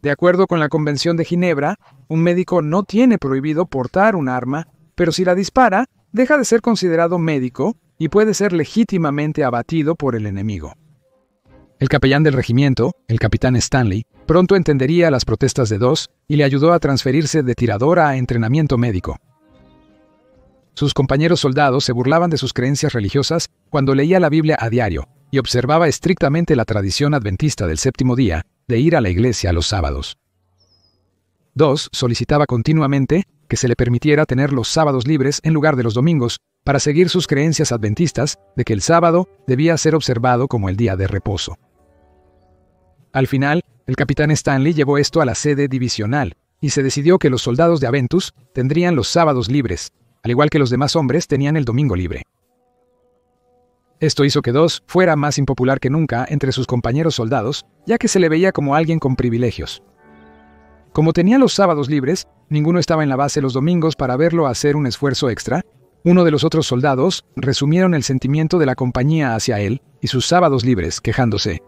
De acuerdo con la Convención de Ginebra, un médico no tiene prohibido portar un arma, pero si la dispara, deja de ser considerado médico y puede ser legítimamente abatido por el enemigo. El capellán del regimiento, el capitán Stanley, pronto entendería las protestas de II y le ayudó a transferirse de tirador a entrenamiento médico. Sus compañeros soldados se burlaban de sus creencias religiosas cuando leía la Biblia a diario y observaba estrictamente la tradición adventista del séptimo día de ir a la iglesia los sábados. II solicitaba continuamente que se le permitiera tener los sábados libres en lugar de los domingos para seguir sus creencias adventistas de que el sábado debía ser observado como el día de reposo. Al final, el capitán Stanley llevó esto a la sede divisional y se decidió que los soldados de Aventus tendrían los sábados libres, al igual que los demás hombres tenían el domingo libre. Esto hizo que II fuera más impopular que nunca entre sus compañeros soldados, ya que se le veía como alguien con privilegios. Como tenía los sábados libres, ninguno estaba en la base los domingos para verlo hacer un esfuerzo extra. Uno de los otros soldados resumieron el sentimiento de la compañía hacia él y sus sábados libres, quejándose: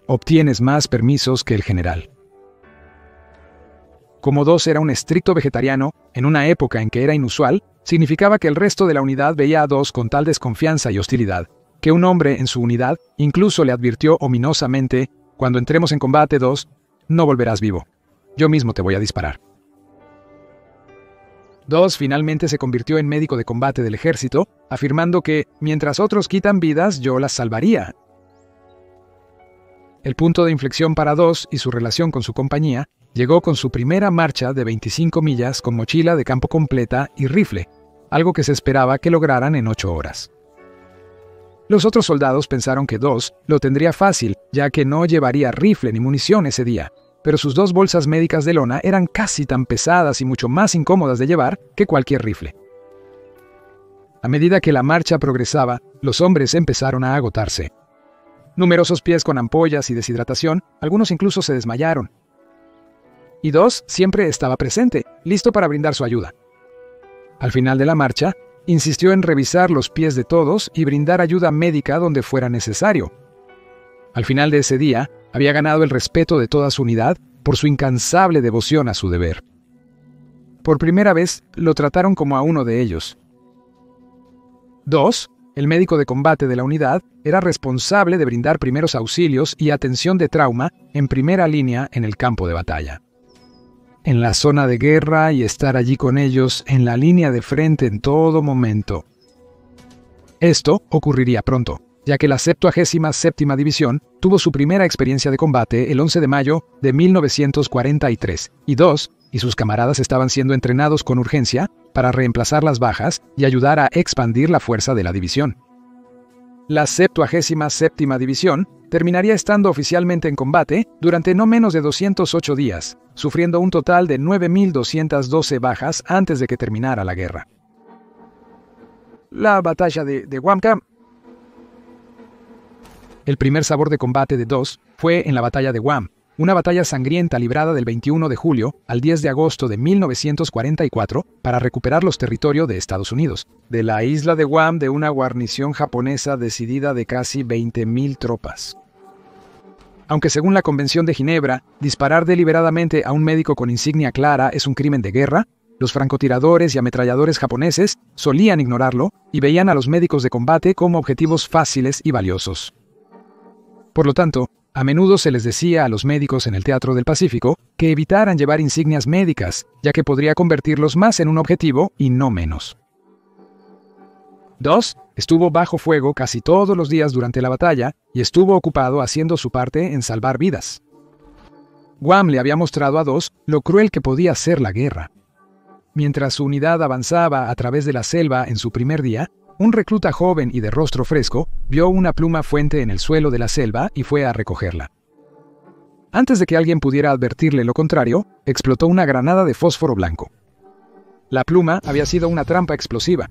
«Obtienes más permisos que el general». Como II era un estricto vegetariano, en una época en que era inusual, significaba que el resto de la unidad veía a II con tal desconfianza y hostilidad, que un hombre en su unidad incluso le advirtió ominosamente: «Cuando entremos en combate, II, no volverás vivo. Yo mismo te voy a disparar». II finalmente se convirtió en médico de combate del ejército, afirmando que, mientras otros quitan vidas, yo las salvaría. El punto de inflexión para II y su relación con su compañía llegó con su primera marcha de 25 millas con mochila de campo completa y rifle, algo que se esperaba que lograran en 8 horas. Los otros soldados pensaron que II lo tendría fácil, ya que no llevaría rifle ni munición ese día, pero sus 2 bolsas médicas de lona eran casi tan pesadas y mucho más incómodas de llevar que cualquier rifle. A medida que la marcha progresaba, los hombres empezaron a agotarse. Numerosos pies con ampollas y deshidratación, algunos incluso se desmayaron. Y II siempre estaba presente, listo para brindar su ayuda. Al final de la marcha, insistió en revisar los pies de todos y brindar ayuda médica donde fuera necesario. Al final de ese día, había ganado el respeto de toda su unidad por su incansable devoción a su deber. Por primera vez, lo trataron como a uno de ellos. 2. El médico de combate de la unidad era responsable de brindar primeros auxilios y atención de trauma en primera línea en el campo de batalla. En la zona de guerra y estar allí con ellos en la línea de frente en todo momento. Esto ocurriría pronto, ya que la 77ª División tuvo su primera experiencia de combate el 11 de mayo de 1943, y Dos y sus camaradas estaban siendo entrenados con urgencia para reemplazar las bajas y ayudar a expandir la fuerza de la división. La 77ª División terminaría estando oficialmente en combate durante no menos de 208 días, sufriendo un total de 9.212 bajas antes de que terminara la guerra. La batalla de Guam Camp. El primer sabor de combate de Dos fue en la batalla de Guam, una batalla sangrienta librada del 21 de julio al 10 de agosto de 1944 para recuperar los territorios de Estados Unidos, de la isla de Guam, de una guarnición japonesa decidida de casi 20.000 tropas. Aunque según la Convención de Ginebra, disparar deliberadamente a un médico con insignia clara es un crimen de guerra, los francotiradores y ametralladores japoneses solían ignorarlo y veían a los médicos de combate como objetivos fáciles y valiosos. Por lo tanto, a menudo se les decía a los médicos en el Teatro del Pacífico que evitaran llevar insignias médicas, ya que podría convertirlos más en un objetivo y no menos. Dos estuvo bajo fuego casi todos los días durante la batalla y estuvo ocupado haciendo su parte en salvar vidas. Guam le había mostrado a Dos lo cruel que podía ser la guerra. Mientras su unidad avanzaba a través de la selva en su primer día, un recluta joven y de rostro fresco vio una pluma fuente en el suelo de la selva y fue a recogerla. Antes de que alguien pudiera advertirle lo contrario, explotó una granada de fósforo blanco. La pluma había sido una trampa explosiva.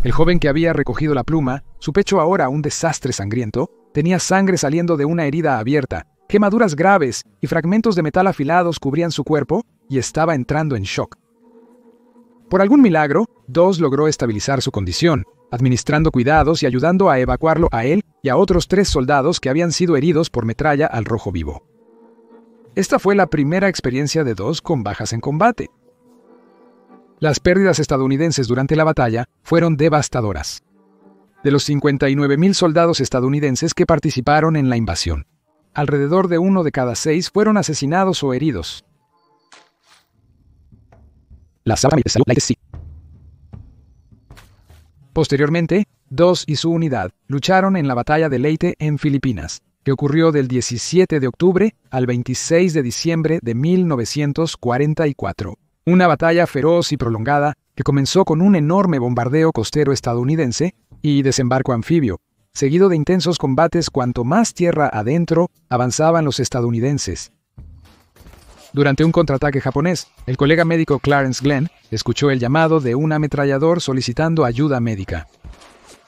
El joven que había recogido la pluma, su pecho ahora un desastre sangriento, tenía sangre saliendo de una herida abierta, quemaduras graves y fragmentos de metal afilados cubrían su cuerpo y estaba entrando en shock. Por algún milagro, Dos logró estabilizar su condición, administrando cuidados y ayudando a evacuarlo a él y a otros 3 soldados que habían sido heridos por metralla al rojo vivo. Esta fue la primera experiencia de Dos con bajas en combate. Las pérdidas estadounidenses durante la batalla fueron devastadoras. De los 59.000 soldados estadounidenses que participaron en la invasión, alrededor de 1 de cada 6 fueron asesinados o heridos. Posteriormente, Dos y su unidad lucharon en la batalla de Leyte en Filipinas, que ocurrió del 17 de octubre al 26 de diciembre de 1944. Una batalla feroz y prolongada que comenzó con un enorme bombardeo costero estadounidense y desembarco anfibio, seguido de intensos combates cuanto más tierra adentro avanzaban los estadounidenses. Durante un contraataque japonés, el colega médico Clarence Glenn escuchó el llamado de un ametrallador solicitando ayuda médica.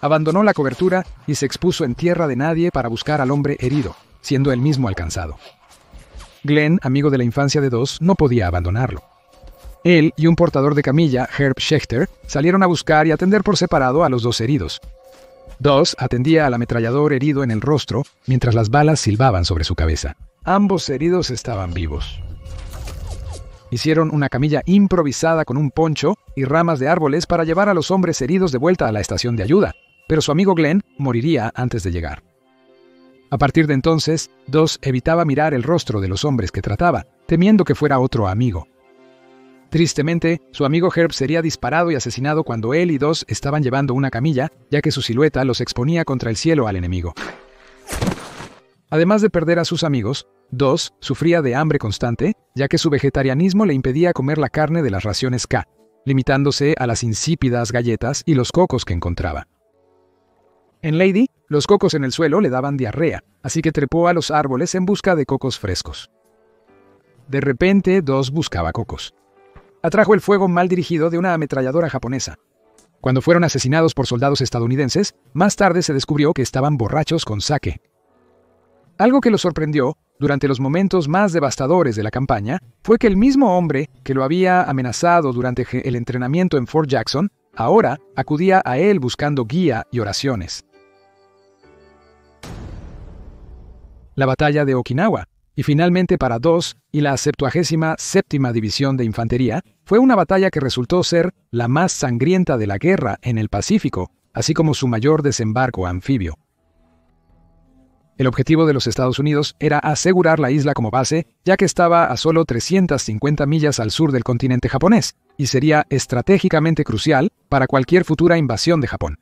Abandonó la cobertura y se expuso en tierra de nadie para buscar al hombre herido, siendo él mismo alcanzado. Glenn, amigo de la infancia de Dos, no podía abandonarlo. Él y un portador de camilla, Herb Schechter, salieron a buscar y atender por separado a los 2 heridos. Dos atendía al ametrallador herido en el rostro mientras las balas silbaban sobre su cabeza. Ambos heridos estaban vivos. Hicieron una camilla improvisada con un poncho y ramas de árboles para llevar a los hombres heridos de vuelta a la estación de ayuda, pero su amigo Glenn moriría antes de llegar. A partir de entonces, Dos evitaba mirar el rostro de los hombres que trataba, temiendo que fuera otro amigo. Tristemente, su amigo Herb sería disparado y asesinado cuando él y Dos estaban llevando una camilla, ya que su silueta los exponía contra el cielo al enemigo. Además de perder a sus amigos, Dos sufría de hambre constante, ya que su vegetarianismo le impedía comer la carne de las raciones K, limitándose a las insípidas galletas y los cocos que encontraba. En Lady, los cocos en el suelo le daban diarrea, así que trepó a los árboles en busca de cocos frescos. De repente, Dos buscaba cocos. Atrajo el fuego mal dirigido de una ametralladora japonesa. Cuando fueron asesinados por soldados estadounidenses, más tarde se descubrió que estaban borrachos con sake. Algo que lo sorprendió, durante los momentos más devastadores de la campaña, fue que el mismo hombre que lo había amenazado durante el entrenamiento en Fort Jackson, ahora acudía a él buscando guía y oraciones. La batalla de Okinawa y finalmente para 2 y la 77ª División de Infantería, fue una batalla que resultó ser la más sangrienta de la guerra en el Pacífico, así como su mayor desembarco anfibio. El objetivo de los Estados Unidos era asegurar la isla como base, ya que estaba a solo 350 millas al sur del continente japonés, y sería estratégicamente crucial para cualquier futura invasión de Japón.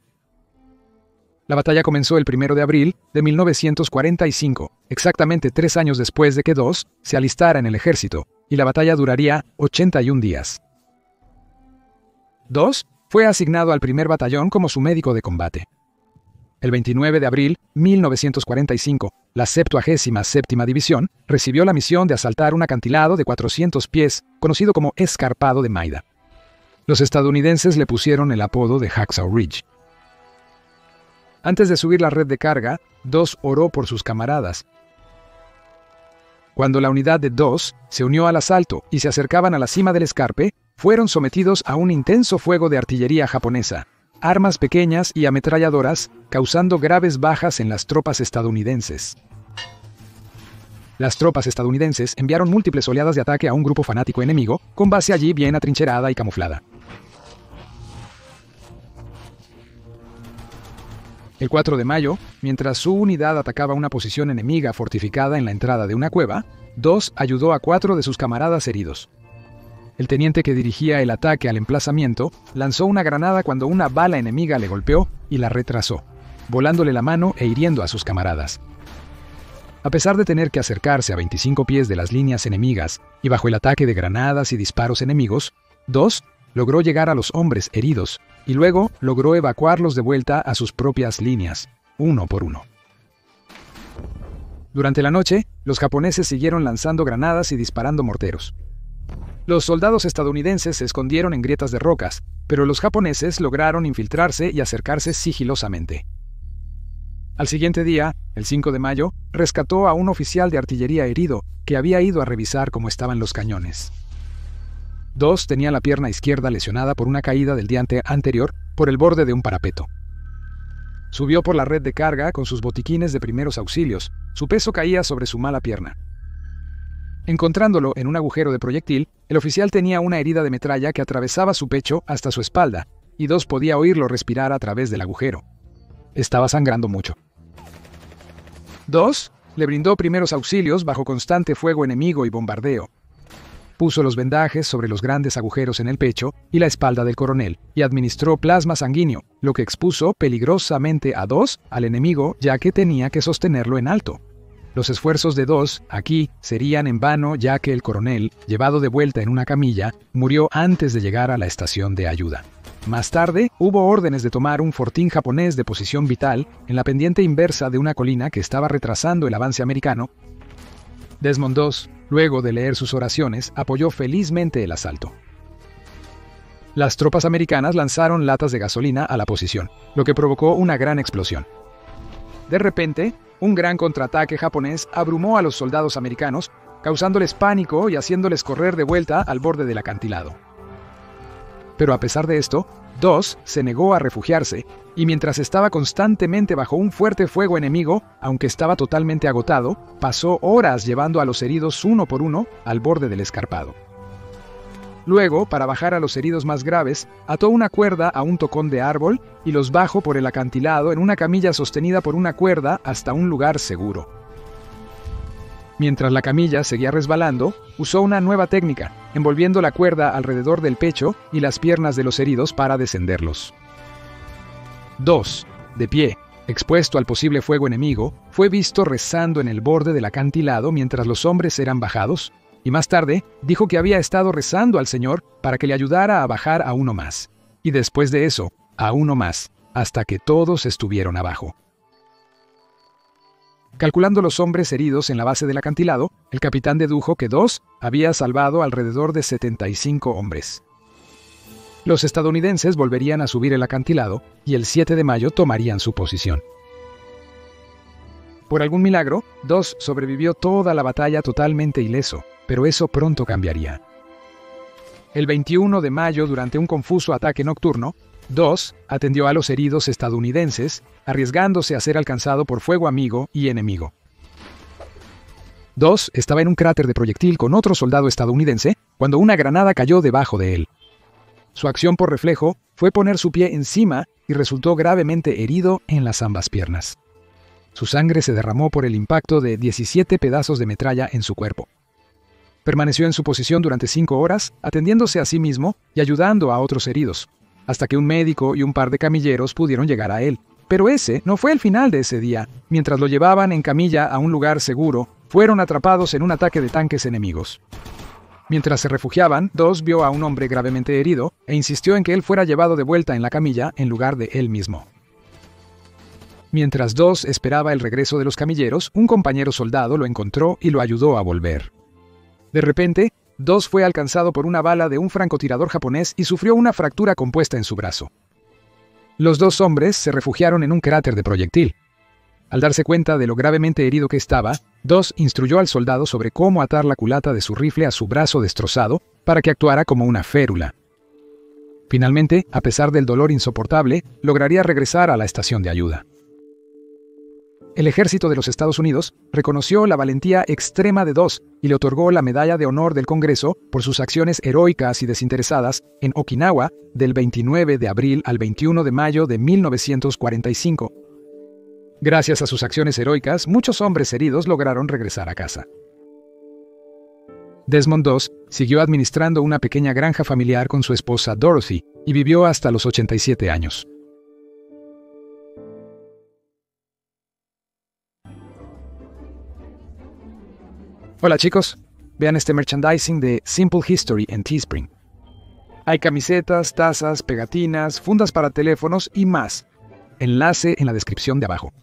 La batalla comenzó el 1 de abril de 1945, exactamente 3 años después de que 2 se alistara en el ejército, y la batalla duraría 81 días. 2 fue asignado al primer batallón como su médico de combate. El 29 de abril de 1945, la 77ª División recibió la misión de asaltar un acantilado de 400 pies, conocido como Escarpado de Maida. Los estadounidenses le pusieron el apodo de Hacksaw Ridge. Antes de subir la red de carga, 2 oró por sus camaradas. Cuando la unidad de 2 se unió al asalto y se acercaban a la cima del escarpe, fueron sometidos a un intenso fuego de artillería japonesa, armas pequeñas y ametralladoras, causando graves bajas en las tropas estadounidenses. Las tropas estadounidenses enviaron múltiples oleadas de ataque a un grupo fanático enemigo, con base allí bien atrincherada y camuflada. El 4 de mayo, mientras su unidad atacaba una posición enemiga fortificada en la entrada de una cueva, 2 ayudó a 4 de sus camaradas heridos. El teniente que dirigía el ataque al emplazamiento lanzó una granada cuando una bala enemiga le golpeó y la retrasó, volándole la mano e hiriendo a sus camaradas. A pesar de tener que acercarse a 25 pies de las líneas enemigas y bajo el ataque de granadas y disparos enemigos, 2 logró llegar a los hombres heridos y luego logró evacuarlos de vuelta a sus propias líneas, uno por uno. Durante la noche, los japoneses siguieron lanzando granadas y disparando morteros. Los soldados estadounidenses se escondieron en grietas de rocas, pero los japoneses lograron infiltrarse y acercarse sigilosamente. Al siguiente día, el 5 de mayo, rescató a un oficial de artillería herido que había ido a revisar cómo estaban los cañones. 2 tenía la pierna izquierda lesionada por una caída del día anterior por el borde de un parapeto. Subió por la red de carga con sus botiquines de primeros auxilios. Su peso caía sobre su mala pierna. Encontrándolo en un agujero de proyectil, el oficial tenía una herida de metralla que atravesaba su pecho hasta su espalda, y 2 podía oírlo respirar a través del agujero. Estaba sangrando mucho. 2 le brindó primeros auxilios bajo constante fuego enemigo y bombardeo. Puso los vendajes sobre los grandes agujeros en el pecho y la espalda del coronel y administró plasma sanguíneo, lo que expuso peligrosamente a 2 al enemigo, ya que tenía que sostenerlo en alto. Los esfuerzos de 2 aquí serían en vano, ya que el coronel, llevado de vuelta en una camilla, murió antes de llegar a la estación de ayuda. Más tarde, hubo órdenes de tomar un fortín japonés de posición vital en la pendiente inversa de una colina que estaba retrasando el avance americano. Desmond II, luego de leer sus oraciones, apoyó felizmente el asalto. Las tropas americanas lanzaron latas de gasolina a la posición, lo que provocó una gran explosión. De repente, un gran contraataque japonés abrumó a los soldados americanos, causándoles pánico y haciéndoles correr de vuelta al borde del acantilado. Pero a pesar de esto, 2 se negó a refugiarse, y mientras estaba constantemente bajo un fuerte fuego enemigo, aunque estaba totalmente agotado, pasó horas llevando a los heridos uno por uno al borde del escarpado. Luego, para bajar a los heridos más graves, ató una cuerda a un tocón de árbol y los bajó por el acantilado en una camilla sostenida por una cuerda hasta un lugar seguro. Mientras la camilla seguía resbalando, usó una nueva técnica, envolviendo la cuerda alrededor del pecho y las piernas de los heridos para descenderlos. 2, de pie, expuesto al posible fuego enemigo, fue visto rezando en el borde del acantilado mientras los hombres eran bajados, y más tarde dijo que había estado rezando al Señor para que le ayudara a bajar a uno más, y después de eso, a uno más, hasta que todos estuvieron abajo. Calculando los hombres heridos en la base del acantilado, el capitán dedujo que 2 había salvado alrededor de 75 hombres. Los estadounidenses volverían a subir el acantilado y el 7 de mayo tomarían su posición. Por algún milagro, 2 sobrevivió toda la batalla totalmente ileso, pero eso pronto cambiaría. El 21 de mayo, durante un confuso ataque nocturno, 2 atendió a los heridos estadounidenses, arriesgándose a ser alcanzado por fuego amigo y enemigo. 2 estaba en un cráter de proyectil con otro soldado estadounidense cuando una granada cayó debajo de él. Su acción por reflejo fue poner su pie encima y resultó gravemente herido en las ambas piernas. Su sangre se derramó por el impacto de 17 pedazos de metralla en su cuerpo. Permaneció en su posición durante 5 horas, atendiéndose a sí mismo y ayudando a otros heridos, hasta que un médico y un par de camilleros pudieron llegar a él. Pero ese no fue el final de ese día. Mientras lo llevaban en camilla a un lugar seguro, fueron atrapados en un ataque de tanques enemigos. Mientras se refugiaban, Doss vio a un hombre gravemente herido e insistió en que él fuera llevado de vuelta en la camilla en lugar de él mismo. Mientras Doss esperaba el regreso de los camilleros, un compañero soldado lo encontró y lo ayudó a volver. De repente, Doss fue alcanzado por una bala de un francotirador japonés y sufrió una fractura compuesta en su brazo. Los 2 hombres se refugiaron en un cráter de proyectil. Al darse cuenta de lo gravemente herido que estaba, Doss instruyó al soldado sobre cómo atar la culata de su rifle a su brazo destrozado para que actuara como una férula. Finalmente, a pesar del dolor insoportable, lograría regresar a la estación de ayuda. El ejército de los Estados Unidos reconoció la valentía extrema de Doss y le otorgó la Medalla de Honor del Congreso por sus acciones heroicas y desinteresadas en Okinawa del 29 de abril al 21 de mayo de 1945. Gracias a sus acciones heroicas, muchos hombres heridos lograron regresar a casa. Desmond Doss siguió administrando una pequeña granja familiar con su esposa Dorothy y vivió hasta los 87 años. Hola chicos, vean este merchandising de Simple History en Teespring. Hay camisetas, tazas, pegatinas, fundas para teléfonos y más. Enlace en la descripción de abajo.